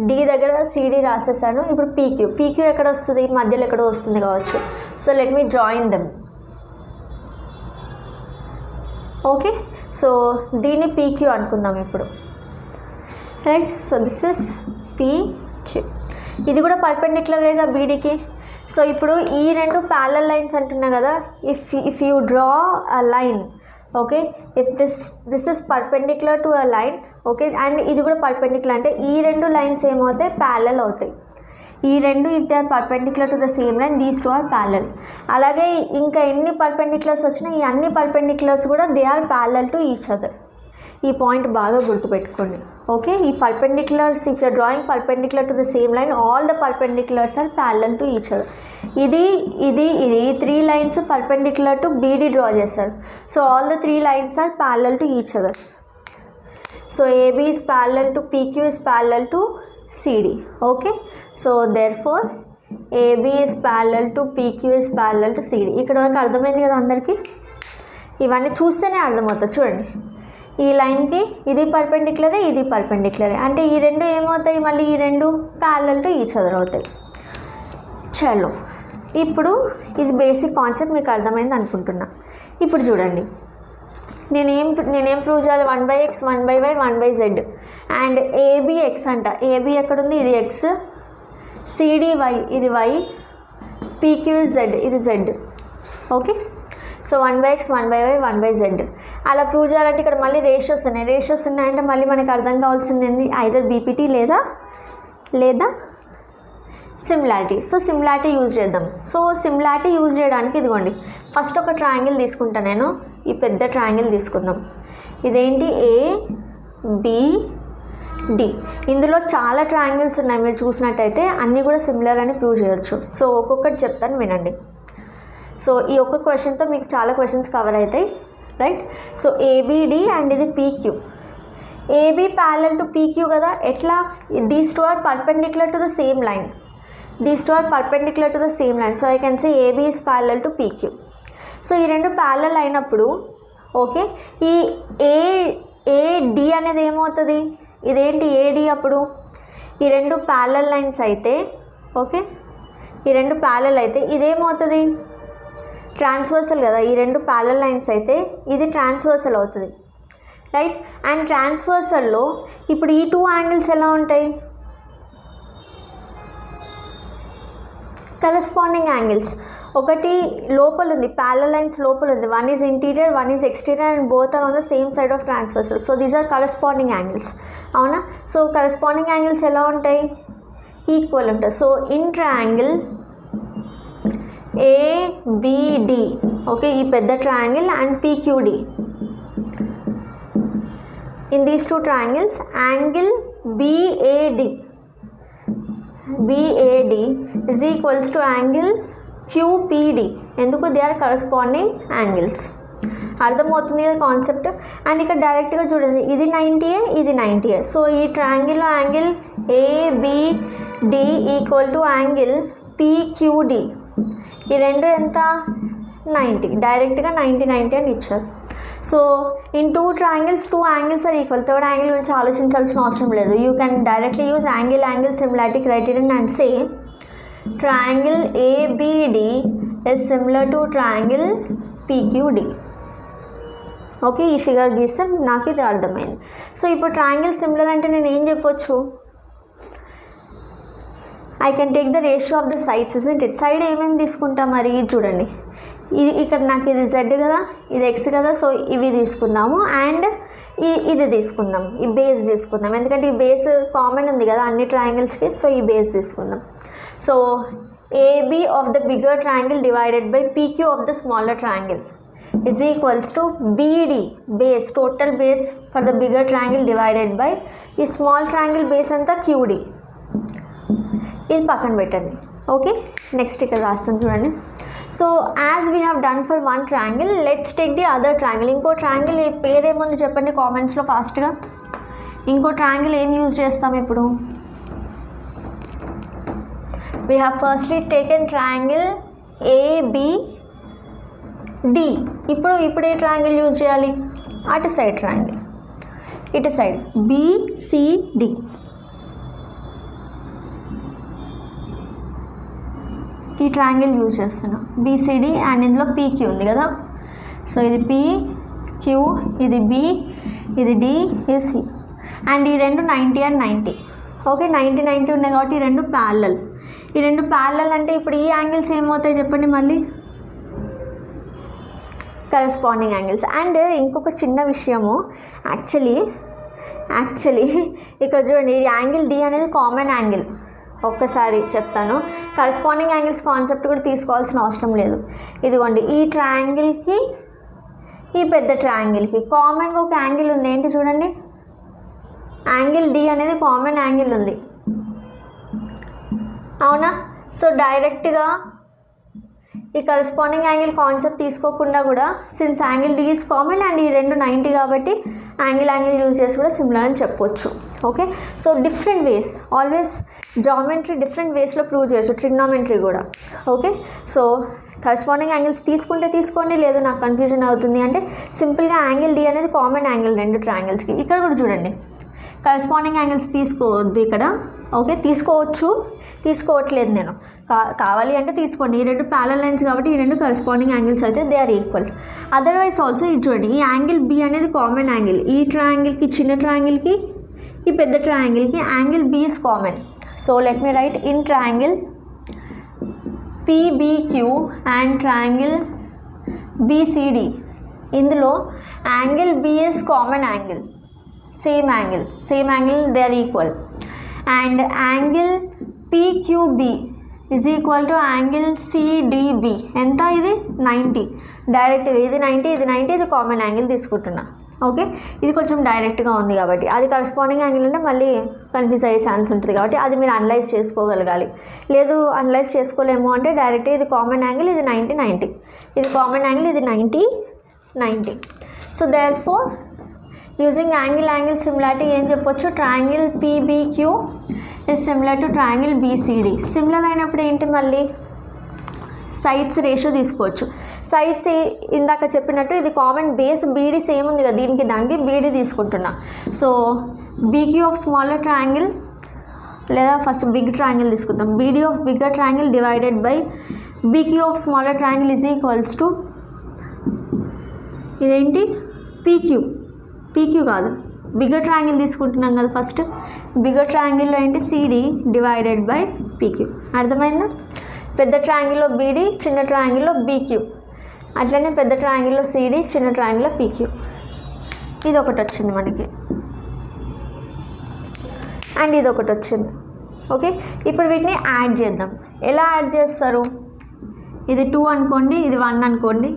డి దగ్గర సిడి రాసేసాను. ఇప్పుడు పీక్యూ ఎక్కడ వస్తుంది, మధ్యలో ఎక్కడో వస్తుంది కావచ్చు. సో లెట్ మీ జాయిన్ దెమ్. ఓకే, సో దీన్ని పీక్యూ అనుకుందాం ఇప్పుడు, right. So this is PQ. ఇది కూడా పర్పెండిక్యులరేగా బీడీకి. సో ఇప్పుడు ఈ రెండు ప్యారలల్ లైన్స్ అంటున్నా కదా, if you draw a line, okay, if this is perpendicular to a line, okay, and ఇది కూడా పర్పెండిక్యులర్ అంటే ఈ రెండు లైన్స్ ఏమవుతాయి, ప్యారలల్ అవుతాయి. ఈ రెండు if they are perpendicular to the same line, these two are parallel. అలాగే ఇంకా ఎన్ని పర్పెండిక్యులర్స్ వచ్చినా ఈ అన్ని పర్పెండిక్యులర్స్ కూడా they are parallel to each other. ఈ పాయింట్ బాగా గుర్తుపెట్టుకోండి. ఓకే, ఈ perpendiculars, if your drawing perpendicular to the same line, all the perpendiculars are parallel to each other. ఇది ఈ 3 lines perpendicular to BD draw చేస్తారు. So all the 3 lines are parallel to each other. So AB is parallel to PQ is parallel to CD. Okay, so therefore AB is parallel to PQ is parallel to CD. ఇక్కడ వరకు అర్థమైంది కదా అందరికీ? ఇవన్నీ చూస్తేనే అర్థమవుతుంది. చూడండి, ఈ లైన్కి ఇది పర్పెండిక్యులరే, ఇది పర్పెండిక్యులరే, అంటే ఈ రెండు ఏమవుతాయి, మళ్ళీ ఈ రెండు ప్యారలల్ టు ఈచ్ అదర్ అవుతాయి. చలో, ఇప్పుడు ఇది బేసిక్ కాన్సెప్ట్ మీకు అర్థమైంది అనుకుంటున్నా. ఇప్పుడు చూడండి, నేనేం ప్రూవ్ చేయాలి, 1/x 1/y 1/z and AB X అంట. ఏబీ ఎక్కడుంది, ఇది ఎక్స్, సిడి వై, ఇది వై, పీక్యూ జెడ్, ఇది Z. Okay, so 1/x 1/y 1/z అలా ప్రూవ్ చేయాలంటే ఇక్కడ మళ్ళీ రేషియోస్ ఉన్నాయంటే మళ్ళీ మనకి అర్థం కావాల్సింది ఏంది, ఐదర్ బీపీటీ లేదా సిమిలారిటీ. సో సిమిలారిటీ యూజ్ చేద్దాం. సో సిమిలారిటీ యూజ్ చేయడానికి ఇదిగోండి, ఫస్ట్ ఒక ట్రయాంగిల్ తీసుకుంటా నేను. ఈ పెద్ద ట్రయాంగిల్ తీసుకుందాం. ఇదేంటి, ABD. ఇందులో చాలా ట్రయాంగిల్స్ ఉన్నాయి, మీరు చూసినట్టయితే అన్నీ కూడా సిమిలర్ అని ప్రూవ్ చేయొచ్చు. సో ఒక్కొక్కటి చెప్తాను వినండి. సో ఈ ఒక్క క్వశ్చన్తో మీకు చాలా క్వశ్చన్స్ కవర్ అవుతాయి, రైట్. సో ABD అండ్ ఇది PQ. AB parallel to PQ కదా, ఎట్లా, these two are perpendicular to the same line. These two are perpendicular to the same line. So I can say AB is parallel to PQ. So ఈ రెండు ప్యారలల్ అయినప్పుడు, ఓకే, ఈ AD అనేది ఏమవుతుంది, ఇదేంటి AD. అప్పుడు ఈ రెండు ప్యారలల్ లైన్స్ అయితే, ఓకే, ఈ రెండు ప్యారలల్ అయితే ఇదేమవుతుంది, ట్రాన్స్వర్సల్ కదా. ఈ రెండు ప్యారలల్ లైన్స్ అయితే ఇది ట్రాన్స్వర్సల్ అవుతుంది, రైట్. అండ్ ట్రాన్స్వర్సల్లో ఇప్పుడు ఈ 2 యాంగిల్స్ ఎలా ఉంటాయి, కరస్పాండింగ్ యాంగిల్స్. ఒకటి లోపల ఉంది, ప్యారలల్ లైన్స్ లోపల ఉంది, one is interior, one is exterior and both are on the same side of transversal. So these are corresponding angles, అవునా. సో కరస్పాండింగ్ యాంగిల్స్ ఎలా ఉంటాయి, ఈక్వల్ ఉంటుంది. So in triangle ABD, okay, ఈ పెద్ద triangle and PQD, in these 2 triangles angle BAD is equals to angle QPD. ఎందుకు, దే ఆర్ కరస్పాండింగ్ యాంగిల్స్. అర్థమవుతుంది కదా కాన్సెప్ట్. అండ్ ఇక్కడ డైరెక్ట్గా చూడండి, ఇది 90, ఇది 90. సో ఈ ట్రయాంగిల్లో angle ABD equal to angle PQD. ఈ రెండు ఎంత, 90. డైరెక్ట్గా 90 అని ఇచ్చారు. So in 2 triangles 2 angles are equal. Third angle గురించి ఆలోచించాల్సిన అవసరం లేదు. You can directly use angle similarity criterion and say triangle ABD is similar to triangle PQD. Okay, ఈ ఫిగర్ గీస్తే నాకు ఇది అర్థమైంది. సో ఇప్పుడు ట్రయాంగిల్ సిమిలర్ అంటే నేను ఏం చెప్పొచ్చు, I can take the ratio of the sides, isn't it. Side ఏమేమి తీసుకుంటాం మరి, చూడండి, ఇది ఇక్కడ నాకు ఇది Z కదా, ఇది X కదా. సో ఇవి తీసుకుందాము అండ్ ఇది తీసుకుందాం, ఈ బేస్ తీసుకుందాం, ఎందుకంటే ఈ బేస్ కామన్ ఉంది కదా అన్ని ట్రయాంగిల్స్కి. సో ఈ బేస్ తీసుకుందాం. So AB of the bigger triangle divided by PQ of the smaller triangle is equals to BD, base, total base for the bigger triangle divided by ఈ స్మాల్ ట్రయాంగిల్ బేస్ అంతా QD. ఇది పక్కన పెట్టండి. ఓకే, నెక్స్ట్ ఇక్కడ రాస్తాను చూడండి. So as we have done for one triangle, let's take the other triangle. ఇంకో ట్రయాంగిల్ పేరేముంది చెప్పండి కామెంట్స్లో ఫాస్ట్గా. ఇంకో ట్రయాంగిల్ ఏం యూజ్ చేస్తాం ఇప్పుడు, we have firstly taken triangle ABD. ఇప్పుడు ఏ ట్రయాంగిల్ యూజ్ చేయాలి, అటు సైడ్ ట్రయాంగిల్, ఇటు సైడ్ BCD. ఈ ట్రయాంగిల్ యూజ్ చేస్తున్నాం BCD అండ్ ఇందులో PQ ఉంది కదా. సో ఇది క్యూ, ఇది బి, ఇది డి, ఇది సి. అండ్ ఈ రెండు 90 అండ్ 90. ఓకే, 90 90 ఉన్నాయి కాబట్టి ఈ రెండు ప్యారలల్. ఈ రెండు ప్యారలల్ అంటే ఇప్పుడు ఈ యాంగిల్స్ ఏమవుతాయి చెప్పండి మళ్ళీ? Corresponding angles. అండ్ ఇంకొక చిన్న విషయము, యాక్చువల్లీ ఇక్కడ చూడండి, ఈ యాంగిల్ డి అనేది కామన్ యాంగిల్. ఒక్కసారి చెప్తాను, కరెస్పాండింగ్ యాంగిల్స్ కాన్సెప్ట్ కూడా తీసుకోవాల్సిన అవసరం లేదు. ఇదిగోండి, ఈ ట్రయాంగిల్కి ఈ పెద్ద ట్రయాంగిల్కి కామన్గా ఒక యాంగిల్ ఉంది. ఏంటి చూడండి, యాంగిల్ డి అనేది కామన్ యాంగిల్ ఉంది, అవునా? సో డైరెక్ట్గా ఈ కరెస్పాండింగ్ యాంగిల్ కాన్సెప్ట్ తీసుకోకుండా కూడా, since angle D is common and ఈ రెండు 90 కాబట్టి యాంగిల్ యూజ్ చేసి కూడా సిమిలర్ అని చెప్పొచ్చు. Okay, so different ways, always geometry different వేస్లో ప్రూవ్ చేయొచ్చు, ట్రిగ్నామెట్రీ కూడా. ఓకే, సో కరెస్పాండింగ్ యాంగిల్స్ తీసుకుంటే తీసుకోండి, లేదు నాకు కన్ఫ్యూజన్ అవుతుంది అంటే సింపుల్గా యాంగిల్ డి అనేది కామన్ యాంగిల్ రెండు ట్రయాంగిల్స్కి. ఇక్కడ కూడా చూడండి, కరెస్పాండింగ్ యాంగిల్స్ తీసుకోవద్దు ఇక్కడ. ఓకే, తీసుకోవట్లేదు నేను, కావాలి అంటే తీసుకోండి. ఈ రెండు ప్యారలల్ లైన్స్ కాబట్టి ఈ రెండు కరెస్పాండింగ్ యాంగిల్స్ అయితే they are equal. Otherwise also ఇది చూడండి, ఈ యాంగిల్ బి అనేది కామన్ యాంగిల్. ఈ ట్రయాంగిల్కి, చిన్న ట్రయాంగిల్కి, ఈ పెద్ద ట్రయాంగిల్కి angle B is common. So let me write, in triangle PBQ and triangle BCD, ఇందులో angle B is common angle, same angle they are equal. And angle PQB is equal to angle CDB. ఎంత? ఇది 90. డైరెక్ట్గా ఇది 90, ఇది 90, ఇది కామన్ యాంగిల్ తీసుకుంటున్నా. ఓకే, ఇది కొంచెం డైరెక్ట్గా ఉంది కాబట్టి, అది కరెస్పాండింగ్ యాంగిల్ అంటే మళ్ళీ కన్ఫ్యూజ్ అయ్యే ఛాన్స్ ఉంటుంది కాబట్టి అది మీరు అనలైజ్ చేసుకోగలగాలి. లేదు అనలైజ్ చేసుకోలేము అంటే డైరెక్ట్గా ఇది కామన్ యాంగిల్, ఇది 90 90, ఇది కామన్ యాంగిల్, ఇది 90 90. So therefore using angle similarity ఏం చెప్పొచ్చు, triangle P B Q is similar to triangle B C D. Similar అయినప్పుడు ఏంటి, మళ్ళీ సైడ్స్ రేషియో తీసుకోవచ్చు. సైడ్స్ ఇందాక చెప్పినట్టు ఇది కామన్ బేస్ బీడీ సేమ్ ఉంది కదా, దీనికి దానికి బీడీ తీసుకుంటున్నా. So B Q of smaller triangle, లేదా ఫస్ట్ బిగ్ ట్రయాంగిల్ తీసుకుందాం. B D of bigger triangle divided by B Q of smaller triangle is equals to, ఇదేంటి పీక్యూ కాదు, బిగ్గర్ ట్రయాంగిల్ తీసుకుంటున్నాం కదా. ఫస్ట్ బిగ్గర్ ట్రయాంగిల్లో ఏంటి, సిడి డివైడెడ్ బై పీక్యూ. అర్థమైందా? పెద్ద ట్రయాంగిల్లో బీడీ, చిన్న ట్రయాంగిల్లో బీక్యూ, అట్లనే పెద్ద ట్రయాంగిల్లో సిడి, చిన్న ట్రయాంగిల్లో పీక్యూ. ఇది ఒకటి వచ్చింది మనకి, అండ్ ఇది ఒకటి వచ్చింది. ఓకే, ఇప్పుడు వీటిని యాడ్ చేద్దాం. ఎలా యాడ్ చేస్తారు? ఇది 2 అనుకోండి, ఇది 1 అనుకోండి.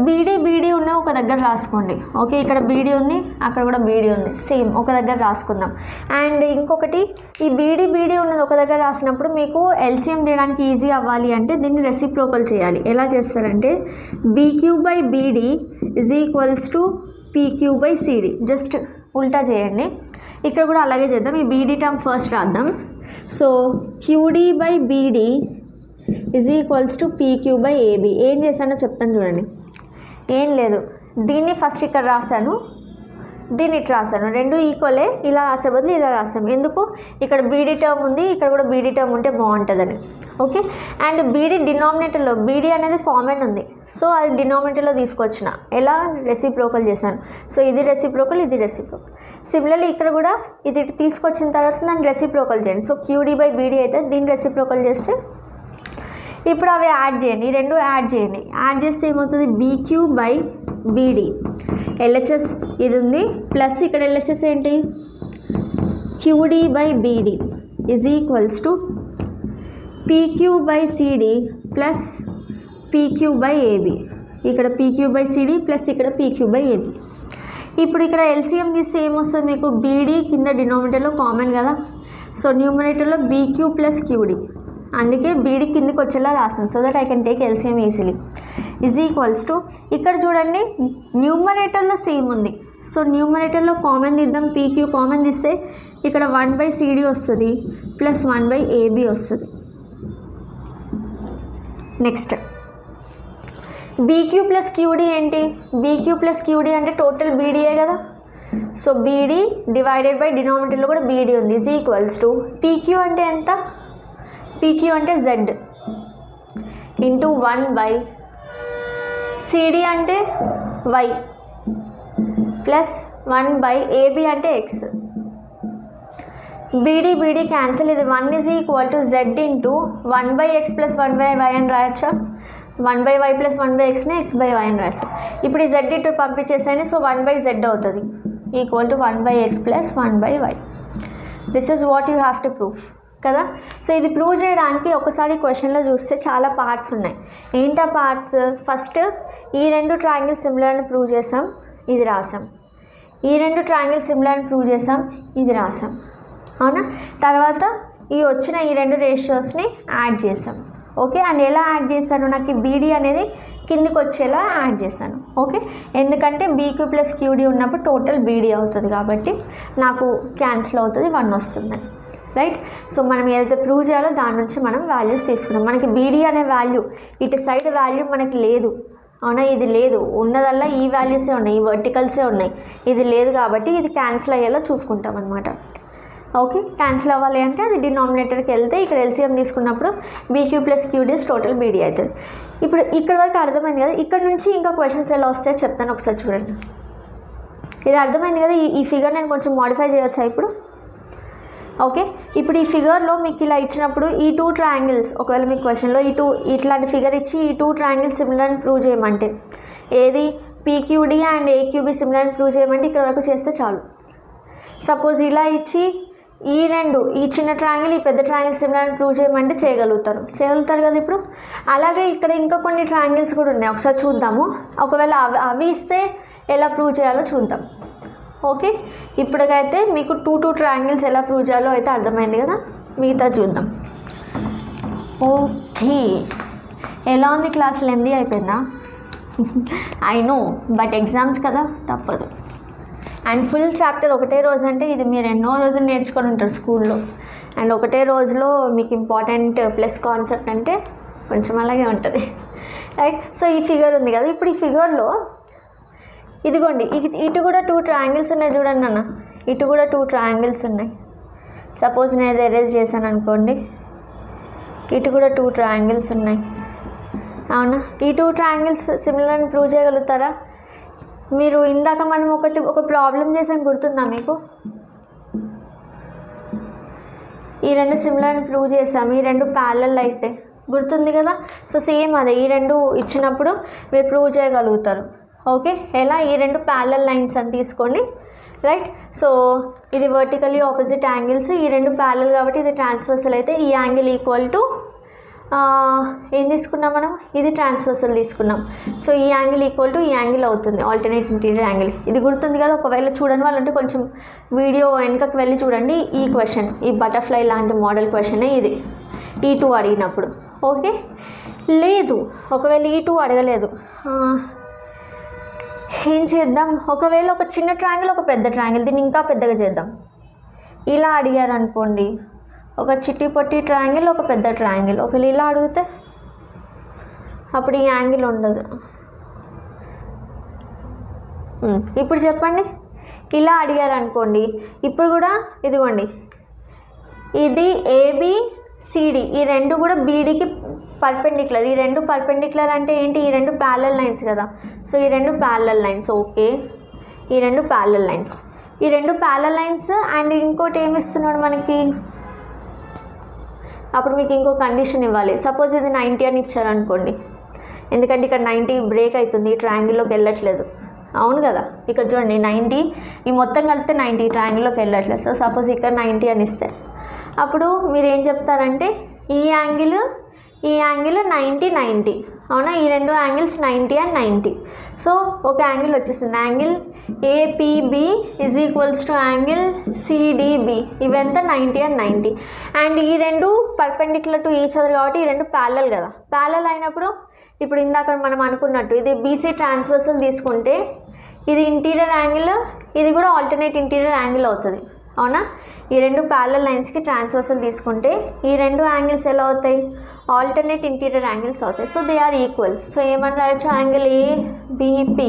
బీడీ ఉన్న ఒక దగ్గర రాసుకోండి. ఓకే, ఇక్కడ బీడీ ఉంది, అక్కడ కూడా బీడీ ఉంది, సేమ్ ఒక దగ్గర రాసుకుందాం. అండ్ ఇంకొకటి, ఈ బీడీ ఉన్నది ఒక దగ్గర రాసినప్పుడు మీకు ఎల్సిఎం తీయడానికి ఈజీ అవ్వాలి అంటే దీన్ని రెసిప్రోకల్ చేయాలి. ఎలా చేస్తారంటే B Q by B D is equals to P Q by C D, just ఉల్టా చేయండి. ఇక్కడ కూడా అలాగే చేద్దాం. ఈ బీడీ టర్మ్ ఫస్ట్ రాద్దాం. So Q D by B D is equals to P Q by A B. ఏం చేశానో చెప్తాను చూడండి. ఏం లేదు, దీన్ని ఫస్ట్ ఇక్కడ రాశాను, దీన్ని ఇటు రాశాను, రెండు ఈక్వలే. ఇలా రాసే బదులు ఇలా రాసాము. ఎందుకు? ఇక్కడ బీడీ టర్మ్ ఉంది, ఇక్కడ కూడా బీడీ టర్మ్ ఉంటే బాగుంటుందని. ఓకే, అండ్ బీడీ డినామినేటర్లో బీడీ అనేది కామన్ ఉంది, సో అది డినామినేటర్లో తీసుకొచ్చిన. ఎలా? రెసిప్రోకల్ చేశాను. సో ఇది రెసిప్రోకల్, ఇది రెసిప్రోకల్. సిమిలర్లీ ఇక్కడ కూడా ఇది తీసుకొచ్చిన తర్వాత దాన్ని రెసిప్రోకల్ చేయండి. సో క్యూడీ బై బీడీ అయితే దీన్ని రెసిప్రోకల్ చేస్తే, ఇప్పుడు అవి యాడ్ చేయండి, ఈ రెండు యాడ్ చేయండి. యాడ్ చేస్తే ఏమవుతుంది, బీక్యూ బై బీడీ, ఎల్హెచ్ఎస్ ఇది ఉంది, ప్లస్ ఇక్కడ ఎల్హెచ్ఎస్ ఏంటి, Q D by B D is equals to P Q by C D plus P Q by A B. ఇక్కడ పీక్యూ బై సిడి ప్లస్ ఇక్కడ పీక్యూ బై ఏబీ. ఇప్పుడు ఇక్కడ ఎల్సిఎం తీస్తే ఏమొస్తుంది మీకు, బీడీ కింద డినామినేటర్లో కామన్ కదా, సో న్యూమరేటర్లో బీక్యూ ప్లస్ క్యూడీ, అందుకే బీడీ కిందికి వచ్చేలా రాసాను, so that I can take L C M easily. Is equals to, ఇక్కడ చూడండి న్యూమరేటర్లో సేమ్ ఉంది, సో న్యూమరేటర్లో కామన్ తీద్దాం. పీక్యూ కామన్ తీస్తే ఇక్కడ 1/CD వస్తుంది ప్లస్ 1/AB వస్తుంది. నెక్స్ట్ బీక్యూ ప్లస్ క్యూడీ ఏంటి, బీక్యూ ప్లస్ క్యూడీ అంటే టోటల్ బీడీయే కదా, సో బీడీ డివైడెడ్ బై డినామినేటర్లో కూడా బీడీ ఉంది. ఈజ్ ఈక్వల్స్ టు పీక్యూ అంటే ఎంత, పీక్యూ అంటే Z ఇంటూ 1/CD సిడి అంటే వై ప్లస్ 1/AB అంటే ఎక్స్. బీడీ క్యాన్సిల్, ఇది 1 is equal to Z into 1/x plus 1/y అని రాయచ్చా? 1/y ప్లస్ 1/xని x/y అని రాస్తాం. ఇప్పుడు ఈ జెడ్ ఇటు పంపించేసాను, సో 1/z అవుతుంది equal to 1/x plus 1/y. This is what you have to prove కదా. సో ఇది ప్రూవ్ చేయడానికి ఒకసారి క్వశ్చన్లో చూస్తే చాలా పార్ట్స్ ఉన్నాయి. ఏంటా పార్ట్స్? ఫస్ట్ ఈ రెండు ట్రయాంగిల్ సిమిలర్ అని ప్రూవ్ చేసాం, ఇది రాసాం. ఈ రెండు ట్రయాంగిల్ సిమిలర్ అని ప్రూవ్ చేసాం, ఇది రాసాం. అవునా? తర్వాత ఈ వచ్చిన ఈ రెండు రేషియోస్ని యాడ్ చేసాం. ఓకే, అండ్ ఎలా యాడ్ చేశాను? నాకు ఈ బీడీ అనేది కిందికి వచ్చేలా యాడ్ చేశాను. ఓకే, ఎందుకంటే బీక్యూ ప్లస్ క్యూడీ ఉన్నప్పుడు టోటల్ బీడీ అవుతుంది కాబట్టి నాకు క్యాన్సిల్ అవుతుంది, 1 వస్తుందని. రైట్? సో మనం ఏదైతే ప్రూవ్ చేయాలో దాని నుంచి మనం వాల్యూస్ తీసుకున్నాం. మనకి బీడీ అనే వాల్యూ ఇటు సైడ్ వాల్యూ మనకి లేదు. అవునా? ఇది లేదు, ఉన్నదల్లా ఈ వాల్యూసే ఉన్నాయి, ఈ వర్టికల్సే ఉన్నాయి. ఇది లేదు కాబట్టి ఇది క్యాన్సిల్ అయ్యేలా చూసుకుంటాం అనమాట. ఓకే, క్యాన్సిల్ అవ్వాలి అంటే అది డినామినేటర్కి వెళ్తే ఇక్కడ ఎల్సిఎం తీసుకున్నప్పుడు బీక్యూ ప్లస్ క్యూడీస్ టోటల్ బీడీ అవుతుంది. ఇప్పుడు ఇక్కడ వరకు అర్థమైంది కదా. ఇక్కడ నుంచి ఇంకా క్వశ్చన్స్ ఎలా వస్తాయో చెప్తాను, ఒకసారి చూడండి. ఇది అర్థమైంది కదా. ఈ ఫిగర్ నేను కొంచెం మోడిఫై చేయొచ్చా ఇప్పుడు? ఓకే, ఇప్పుడు ఈ ఫిగర్లో మీకు ఇలా ఇచ్చినప్పుడు ఈ 2 ట్రయాంగిల్స్, ఒకవేళ మీకు క్వశ్చన్లో ఇట్లాంటి ఫిగర్ ఇచ్చి ఈ 2 ట్రయాంగిల్స్ సిమిలర్ అని ప్రూవ్ చేయమంటే, ఏది పీక్యూడీ అండ్ ఏక్యూబీ సిమిలర్ అని ప్రూవ్ చేయమంటే ఇక్కడ వరకు చేస్తే చాలు. సపోజ్ ఇలా ఇచ్చి ఈ రెండు, ఈ చిన్న ట్రయాంగిల్ ఈ పెద్ద ట్రయాంగిల్ సిమిలర్ అని ప్రూవ్ చేయమంటే చేయగలుగుతారు కదా ఇప్పుడు. అలాగే ఇక్కడ ఇంకా కొన్ని ట్రయాంగిల్స్ కూడా ఉన్నాయి, ఒకసారి చూద్దాము. ఒకవేళ అవి ఇస్తే ఎలా ప్రూవ్ చేయాలో చూద్దాం. ఓకే, ఇప్పటికైతే మీకు 2 ట్రయాంగిల్స్ ఎలా ప్రూవ్ చేయాలో అయితే అర్థమైంది కదా. మిగతా చూద్దాం. ఓకే, ఎలా ఉంది క్లాస్? లెందీ అయిపోయిందా? ఐ నో, బట్ ఎగ్జామ్స్ కదా, తప్పదు. అండ్ ఫుల్ చాప్టర్ ఒకటే రోజు అంటే ఇది మీరు ఎన్నో రోజులు నేర్చుకొని ఉంటారు స్కూల్లో. అండ్ ఒకటే రోజులో మీకు ఇంపార్టెంట్ ప్లస్ కాన్సెప్ట్ అంటే కొంచెం అలాగే ఉంటుంది. రైట్? సో ఈ ఫిగర్ ఉంది కదా. ఇప్పుడు ఈ ఫిగర్లో ఇదిగోండి, ఇటు కూడా 2 ట్రయాంగిల్స్ ఉన్నాయి చూడండి అన్న. ఇటు కూడా 2 ట్రయాంగిల్స్ ఉన్నాయి. సపోజ్ నేను ఇది ఎరేజ్ చేశాను అనుకోండి, ఇటు కూడా 2 ట్రయాంగిల్స్ ఉన్నాయి. అవునా? ఈ 2 ట్రయాంగిల్స్ సిమిలర్ అని ప్రూవ్ చేయగలుగుతారా? మీరు ఇందాక మనం ఒక ప్రాబ్లం చేసాను, గుర్తుందా మీకు? ఈ రెండు సిమిలర్ అని ప్రూవ్ చేసాము, ఈ రెండు ప్యారలల్ అయితే, గుర్తుంది కదా. సో సేమ్ అదే, ఈ రెండు ఇచ్చినప్పుడు మీరు ప్రూవ్ చేయగలుగుతారు. ఓకే, ఎలా? ఈ రెండు ప్యారలల్ లైన్స్ అని తీసుకోండి. రైట్? సో ఇది వర్టికలీ ఆపోజిట్ యాంగిల్స్, ఈ రెండు ప్యారలల్ కాబట్టి ఇది ట్రాన్స్వర్సల్ అయితే ఈ యాంగిల్ ఈక్వల్ టు ఏం తీసుకున్నాం మనం? ఇది ట్రాన్స్వర్సల్ తీసుకున్నాం. సో ఈ యాంగిల్ ఈక్వల్ టు ఈ యాంగిల్ అవుతుంది, ఆల్టర్నేట్ ఇంటీరియర్ యాంగిల్. ఇది గుర్తుంది కదా. ఒకవేళ చూడని వాళ్ళంటే కొంచెం వీడియో వెనుకకు వెళ్ళి చూడండి. ఈ క్వశ్చన్, ఈ బటర్ఫ్లై లాంటి మోడల్ క్వశ్చనే ఇది, E2 అడిగినప్పుడు. ఓకే, లేదు ఒకవేళ E2 అడగలేదు, ఏం చేద్దాం? ఒకవేళ ఒక చిన్న ట్రయాంగిల్, ఒక పెద్ద ట్రయాంగిల్, దీన్ని ఇంకా పెద్దగా చేద్దాం. ఇలా అడిగారు అనుకోండి, ఒక చిట్టి పొట్టి ట్రయాంగిల్, ఒక పెద్ద ట్రయాంగిల్. ఒకవేళ ఇలా అడిగితే అప్పుడు ఈ యాంగిల్ ఉండదు. ఇప్పుడు చెప్పండి, ఇలా అడిగారు అనుకోండి. ఇప్పుడు కూడా ఇదిగోండి, ఇది ABCD, ఈ రెండు కూడా BDకి పర్పెండిక్యులర్. ఈ రెండు పర్పెండిక్యులర్ అంటే ఏంటి? ఈ రెండు ప్యారలల్ లైన్స్ కదా. సో ఈ రెండు ప్యారలల్ లైన్స్. ఓకే, ఈ రెండు ప్యారలల్ లైన్స్, ఈ రెండు ప్యారలల్ లైన్స్. అండ్ ఇంకోటి ఏమి ఇస్తున్నాడు మనకి? అప్పుడు మీకు ఇంకో కండిషన్ ఇవ్వాలి. సపోజ్ ఇది 90 అని ఇచ్చారనుకోండి, ఎందుకంటే ఇక్కడ 90 బ్రేక్ అవుతుంది, ఈ ట్రయాంగిల్లోకి వెళ్ళట్లేదు. అవును కదా. ఇక్కడ చూడండి 90, ఈ మొత్తం కలిపితే 90 ట్రయాంగిల్లోకి వెళ్ళట్లేదు. సో సపోజ్ ఇక్కడ 90 అని ఇస్తే అప్పుడు మీరు ఏం చెప్తారంటే ఈ యాంగిల్ 90 90. అవునా? ఈ రెండు యాంగిల్స్ 90 అండ్ 90. సో ఒక యాంగిల్ వచ్చేసింది, angle APB is equals to angle CDB. ఇవంతా 90 అండ్ 90. అండ్ ఈ రెండు పర్పెండిక్యులర్ టు ఈచ్ అదర్ కాబట్టి ఈ రెండు ప్యారలల్ కదా. ప్యారలల్ అయినప్పుడు ఇప్పుడు ఇందాక మనం అనుకున్నట్టు ఇది BC ట్రాన్స్వర్సల్ తీసుకుంటే ఇది ఇంటీరియర్ యాంగిల్, ఇది కూడా ఆల్టర్నేట్ ఇంటీరియర్ యాంగిల్ అవుతుంది. అవునా? ఈ రెండు ప్యారలల్ లైన్స్కి ట్రాన్స్వర్సల్ తీసుకుంటే ఈ రెండు యాంగిల్స్ ఎలా అవుతాయి? ఆల్టర్నేట్ ఇంటీరియర్ యాంగిల్స్ అవుతాయి. So they are equal. So ఏమని రాయొచ్చు? Angle ABP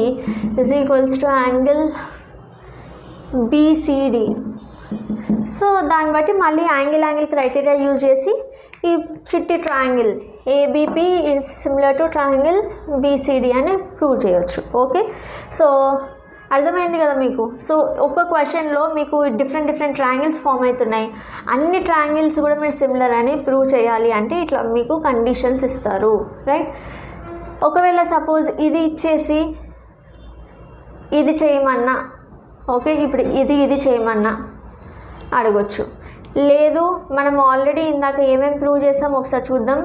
is equals to angle BCD. So దాన్ని బట్టి మళ్ళీ యాంగిల్ క్రైటీరియా యూజ్ చేసి ఈ చిట్టి triangle A B P is similar to triangle B C D అని ప్రూవ్ చేయొచ్చు. ఓకే, సో అర్థమైంది కదా మీకు. సో ఒక్క క్వశ్చన్లో మీకు డిఫరెంట్ ట్రయాంగిల్స్ ఫామ్ అవుతున్నాయి, అన్ని ట్రయాంగిల్స్ కూడా మీరు సిమిలర్ అని ప్రూవ్ చేయాలి అంటే ఇట్లా మీకు కండిషన్స్ ఇస్తారు, రైట్. ఒకవేళ సపోజ్ ఇది ఇచ్చేసి ఇది చేయమన్నా, ఓకే, ఇప్పుడు ఇది చేయమన్నా అడగొచ్చు. లేదు మనం ఆల్రెడీ ఇందాక ఏమేమి ప్రూవ్ చేసాం ఒకసారి చూద్దాం.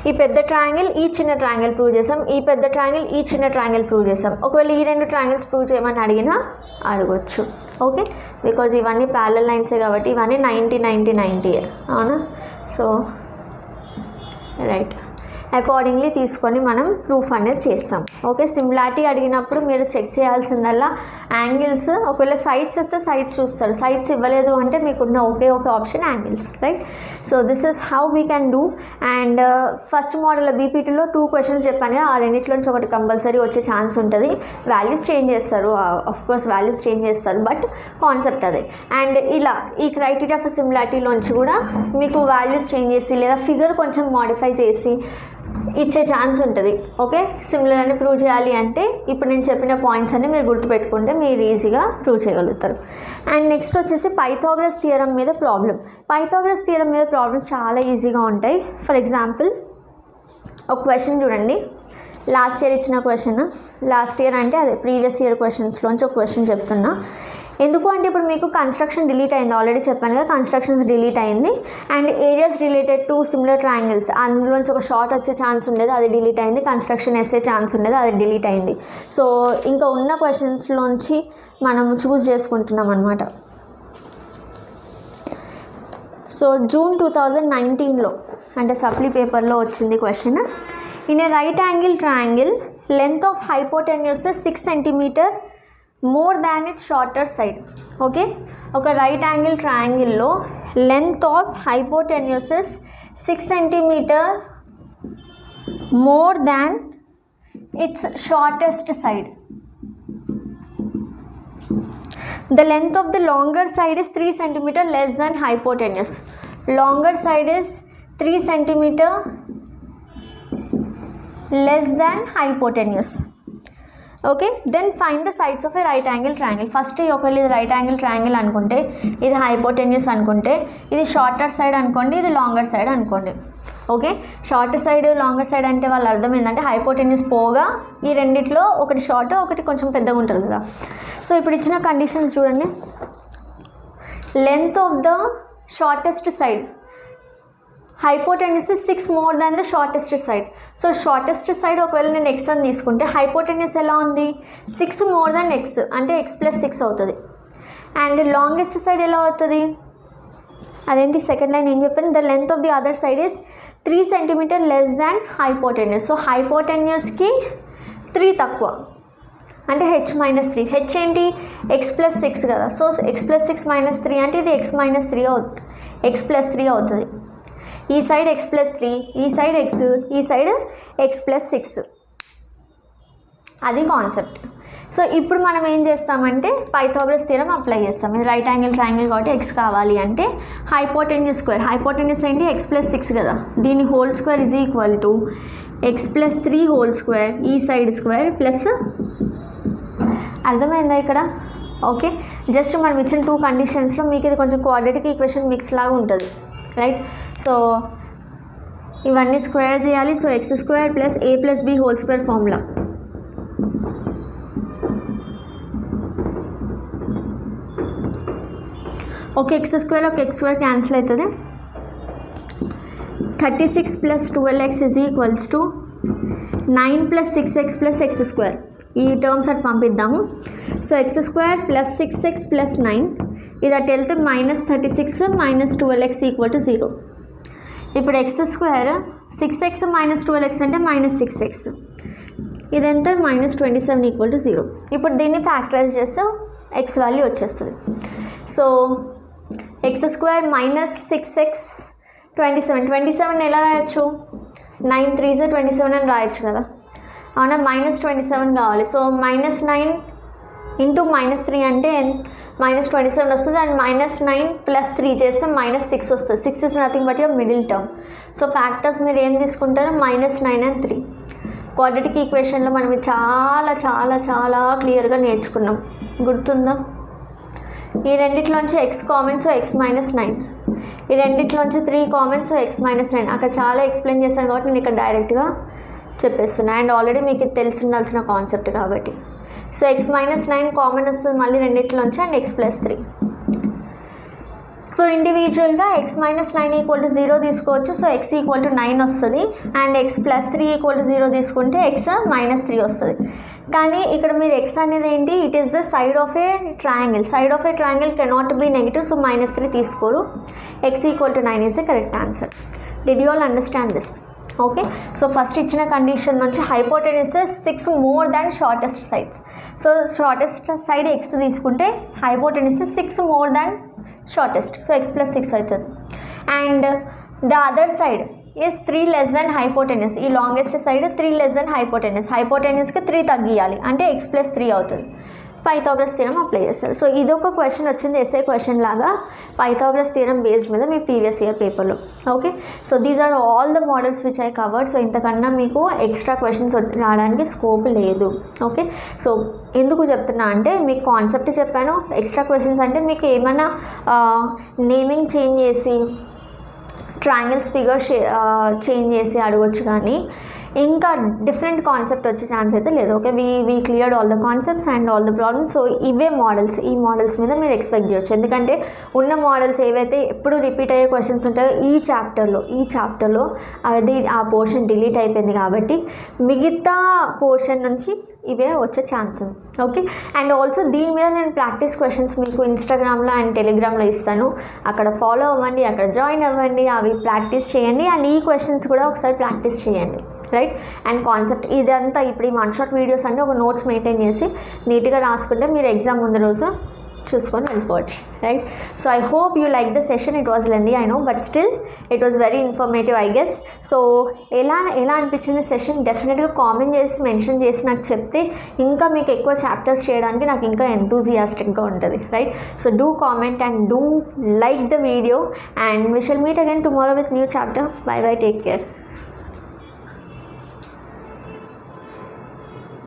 ఈ పెద్ద ట్రయాంగిల్ ఈ చిన్న ట్రయాంగిల్ ప్రూవ్ చేసాం, ఈ పెద్ద ట్రయాంగిల్ ఈ చిన్న ట్రయాంగిల్ ప్రూవ్ చేసాం. ఒకవేళ ఈ రెండు ట్రయాంగిల్స్ ప్రూవ్ చేయమని అడిగినా అడగొచ్చు. ఓకే, బికాజ్ ఇవన్నీ ప్యారలల్ లైన్సే కాబట్టి ఇవన్నీ 90 అవునా. సో రైట్, అకార్డింగ్లీ తీసుకొని మనం ప్రూఫ్ అనేది చేస్తాం. ఓకే, సిమిలారిటీ అడిగినప్పుడు మీరు చెక్ చేయాల్సిందల్లా యాంగిల్స్. ఒకవేళ సైడ్స్ వస్తే సైడ్స్ చూస్తారు, సైడ్స్ ఇవ్వలేదు అంటే మీకున్న ఒకే ఒక option angles, right. So this is how we can do. And first model బీపీటీలో 2 క్వశ్చన్స్ చెప్పాను, ఆ రెండింటిలోంచి ఒకటి కంపల్సరీ వచ్చే ఛాన్స్ ఉంటుంది. వాల్యూస్ చేంజ్ చేస్తారు, కోర్స్ వాల్యూస్ చేంజ్ చేస్తారు, బట్ కాన్సెప్ట్ అదే. అండ్ ఇలా ఈ క్రైటీరియా ఫర్ సిమిలారిటీలోంచి కూడా మీకు వాల్యూస్ చేంజ్ చేసి లేదా ఫిగర్ కొంచెం మోడిఫై చేసి ఇచ్చే ఛాన్స్ ఉంటుంది. ఓకే, సిమిలర్ అని ప్రూవ్ చేయాలి అంటే ఇప్పుడు నేను చెప్పిన పాయింట్స్ అన్ని మీరు గుర్తుపెట్టుకుంటే మీరు ఈజీగా ప్రూవ్ చేయగలుగుతారు. అండ్ నెక్స్ట్ వచ్చేసి పైథాగరస్ థియరం మీద ప్రాబ్లం. పైథాగరస్ థియరం మీద ప్రాబ్లమ్స్ చాలా ఈజీగా ఉంటాయి. ఫర్ ఎగ్జాంపుల్ ఒక క్వశ్చన్ చూడండి, లాస్ట్ ఇయర్ ఇచ్చిన క్వశ్చన్. లాస్ట్ ఇయర్ అంటే అదే ప్రీవియస్ ఇయర్ క్వశ్చన్స్లోంచి ఒక క్వశ్చన్ చెప్తున్నా. ఎందుకు అంటే ఇప్పుడు మీకు కన్స్ట్రక్షన్ డిలీట్ అయింది, ఆల్రెడీ చెప్పాను కదా, కన్స్ట్రక్షన్స్ డిలీట్ అయింది. And areas related to similar triangles, అందులోంచి ఒక షార్ట్ వచ్చే ఛాన్స్ ఉండేది, అది డిలీట్ అయింది. కన్స్ట్రక్షన్ వేసే ఛాన్స్ ఉండేది, అది డిలీట్ అయింది. సో ఇంకా ఉన్న క్వశ్చన్స్లోంచి మనం చూస్ చేసుకుంటున్నాం అనమాట. సో జూన్ 2019లో అంటే సప్లీ పేపర్లో వచ్చింది question. In a right angle triangle length of hypotenuse 6 cm more than its shorter side. Okay, ఒక రైట్ యాంగిల్ ట్రయాంగిల్లో length of hypotenuse is 6 cm more than its shortest side. The length of the longer side is 3 cm less than hypotenuse. Longer side is 3 cm less than hypotenuse. Okay, then find the sides of a right angle triangle. First ఒకవేళ ఇది రైట్ యాంగిల్ ట్రయాంగిల్ అనుకుంటే, ఇది హైపోటెన్యూస్ అనుకుంటే, ఇది షార్టర్ సైడ్ అనుకోండి, ఇది లాంగర్ సైడ్ అనుకోండి. Okay, short side longer side అంటే వాళ్ళ అర్థం ఏంటంటే హైపోటెన్యూస్ పోగా ఈ రెండిట్లో ఒకటి షార్ట్ ఒకటి కొంచెం పెద్దగా ఉంటుంది కదా. సో ఇప్పుడు ఇచ్చిన కండిషన్స్ చూడండి. Length of the shortest side, hypotenuse 6 more than the shortest side. So shortest side ఒకవేళ నేను ఎక్స్ అని తీసుకుంటే హైపోటెన్యూస్ ఎలా ఉంది, 6 మోర్ దాన్ ఎక్స్ అంటే x+6 అవుతుంది. అండ్ లాంగెస్ట్ సైడ్ ఎలా అవుతుంది, అదేంటి సెకండ్ లైన్ ఏం చెప్పాను, the length of the other side is 3 cm less than hypotenuse. So హైపోటెన్యూస్కి 3 తక్కువ అంటే h-3. హెచ్ ఏంటి, x+6 కదా. సో x+6 - 3 అంటే ఇది x-3 అవుతుంది, x+3 అవుతుంది. ఈ సైడ్ x+3, ఈ సైడ్ x, ఈ సైడ్ x+6, అది కాన్సెప్ట్. సో ఇప్పుడు మనం ఏం చేస్తామంటే పైథాగరస్ థియరం అప్లై చేస్తాం. ఇది రైట్ యాంగిల్ ట్రయాంగిల్ కాబట్టి x కావాలి అంటే హైపోటెన్యూస్ స్క్వేర్, హైపోటెన్యూస్ ఏంటి x+6 కదా, దీని whole square is equal to x+3 whole square, ఈ సైడ్ స్క్వేర్ ప్లస్, అర్థమైందా ఇక్కడ. ఓకే, జస్ట్ మనం ఇచ్చిన 2 కండిషన్స్లో మీకు ఇది కొంచెం క్వాడ్రాటిక్ ఈక్వేషన్ మిక్స్ లాగా ఉంటుంది, రైట్. సో ఇవన్నీ స్క్వేర్ చేయాలి. So x² + a + b whole square formula. ఒక x² ఒక x² క్యాన్సిల్ అవుతుంది. 36 + 12x is equals to 9 + 6x + x². ఈ టర్మ్స్ అటు పంపిద్దాము. సో x² + 6x + 9 ఇది అటు వెళ్తే -36 - 12x = 0. ఇప్పుడు x² 6x - 12x అంటే -6x, ఇదంతా -27 = 0. ఇప్పుడు దీన్ని ఫ్యాక్టరైజ్ చేస్తే x వాల్యూ వచ్చేస్తుంది. సో x² - 6x 27 ఎలా రాయొచ్చు, 9 3s 27 అని రాయొచ్చు కదా, అవునా. -27 కావాలి. సో -9 × -3 అంటే -27 వస్తుంది. అండ్ -9 + 3 చేస్తే -6 వస్తుంది. 6 is nothing but your middle term. So factors మీరు ఏం తీసుకుంటారు? -9 and 3. క్వాడ్రాటిక్ ఈక్వేషన్లో మనం చాలా చాలా చాలా క్లియర్గా నేర్చుకున్నాం, గుర్తుందా? ఈ రెండిట్లోంచి x కామన్, సో x -9. ఈ రెండిట్లోంచి 3 కామన్, సో x -9. అక్కడ చాలా ఎక్స్ప్లెయిన్ చేశాను కాబట్టి నేను ఇక్కడ డైరెక్ట్గా చెప్పేస్తున్నా. అండ్ ఆల్రెడీ మీకు ఇది తెలిసి ఉండాల్సిన కాన్సెప్ట్ కాబట్టి. సో x -9 కామన్ వస్తుంది మళ్ళీ రెండిట్లోంచి, అండ్ x + 3. సో ఇండివిజువల్గా x -9 = 0 తీసుకోవచ్చు. సో x = 9 వస్తుంది. అండ్ x + 3 = 0 తీసుకుంటే x -3 వస్తుంది. కానీ ఇక్కడ మీరు x అనేది ఏంటి? It is the side of a triangle. Side of a triangle cannot be negative, so -3 తీసుకోరు. x = 9 is the correct answer. Did you all understand this? Okay. So first ఇచ్చిన కండిషన్ నుంచి hypotenuse 6 more than shortest sides. So shortest side x తీసుకుంటే hypotenuse 6 more than shortest, so x + 6 అవుతుంది. And the other side is 3 less than hypotenuse. ఈ longest side 3 less than hypotenuse. హైపోటెన్యూస్కి 3 తగ్గియాలి అంటే x + 3 అవుతుంది. పైథాగరస్ థియరం అప్లై చేస్తారు. సో ఇదొక క్వశ్చన్ వచ్చింది, ఎస్ఏ క్వశ్చన్ లాగా, పైథాగరస్ థియరం బేస్డ్ మీద మీ ప్రీవియస్ ఇయర్ పేపర్లో. Okay. So these are all the models which I covered. So ఇంతకన్నా మీకు ఎక్స్ట్రా క్వశ్చన్స్ రావడానికి స్కోప్ లేదు. ఓకే. సో ఎందుకు చెప్తున్నా అంటే మీకు కాన్సెప్ట్ చెప్పాను, ఎక్స్ట్రా క్వశ్చన్స్ అంటే మీకు ఏమైనా నేమింగ్ చేంజ్ చేసి ట్రయాంగిల్స్ ఫిగర్ చేంజ్ చేసి అడగొచ్చు, కానీ ఇంకా డిఫరెంట్ కాన్సెప్ట్ వచ్చే ఛాన్స్ అయితే లేదు. Okay. We cleared all the concepts and all the problems. So ఇవే మోడల్స్, ఈ మోడల్స్ మీద మీరు ఎక్స్పెక్ట్ చేయొచ్చు. ఎందుకంటే ఉన్న మోడల్స్ ఏవైతే ఎప్పుడు రిపీట్ అయ్యే క్వశ్చన్స్ ఉంటాయో ఈ చాప్టర్లో అది ఆ పోర్షన్ డిలీట్ అయిపోయింది కాబట్టి మిగతా పోర్షన్ నుంచి ఇవే వచ్చే ఛాన్స్ ఉంది. ఓకే. అండ్ ఆల్సో దీని మీద నేను ప్రాక్టీస్ క్వశ్చన్స్ మీకు ఇన్స్టాగ్రామ్లో అండ్ టెలిగ్రామ్లో ఇస్తాను. అక్కడ ఫాలో అవ్వండి, అక్కడ జాయిన్ అవ్వండి, అవి ప్రాక్టీస్ చేయండి. అండ్ ఈ క్వశ్చన్స్ కూడా ఒకసారి ప్రాక్టీస్ చేయండి, రైట్? అండ్ కాన్సెప్ట్ ఇదంతా ఇప్పుడు ఈ 1 షాట్ వీడియోస్ అన్నీ ఒక నోట్స్ మెయింటైన్ చేసి నీట్గా రాసుకుంటే మీరు ఎగ్జామ్ ముందు రోజు చూసుకొని వెళ్ళిపోవచ్చు, right? So I hope you like the session. It was lengthy, I know, but still it was very informative, I guess. So ఎలా అనిపించింది సెషన్? డెఫినెట్గా కామెంట్ చేసి మెన్షన్ చేసి నాకు చెప్తే ఇంకా మీకు ఎక్కువ చాప్టర్స్ చేయడానికి నాకు ఇంకా ఎంతూజియాస్టిక్గా ఉంటుంది, right? So do comment and do like the video, and we shall meet again tomorrow with new chapter. Bye bye, take care.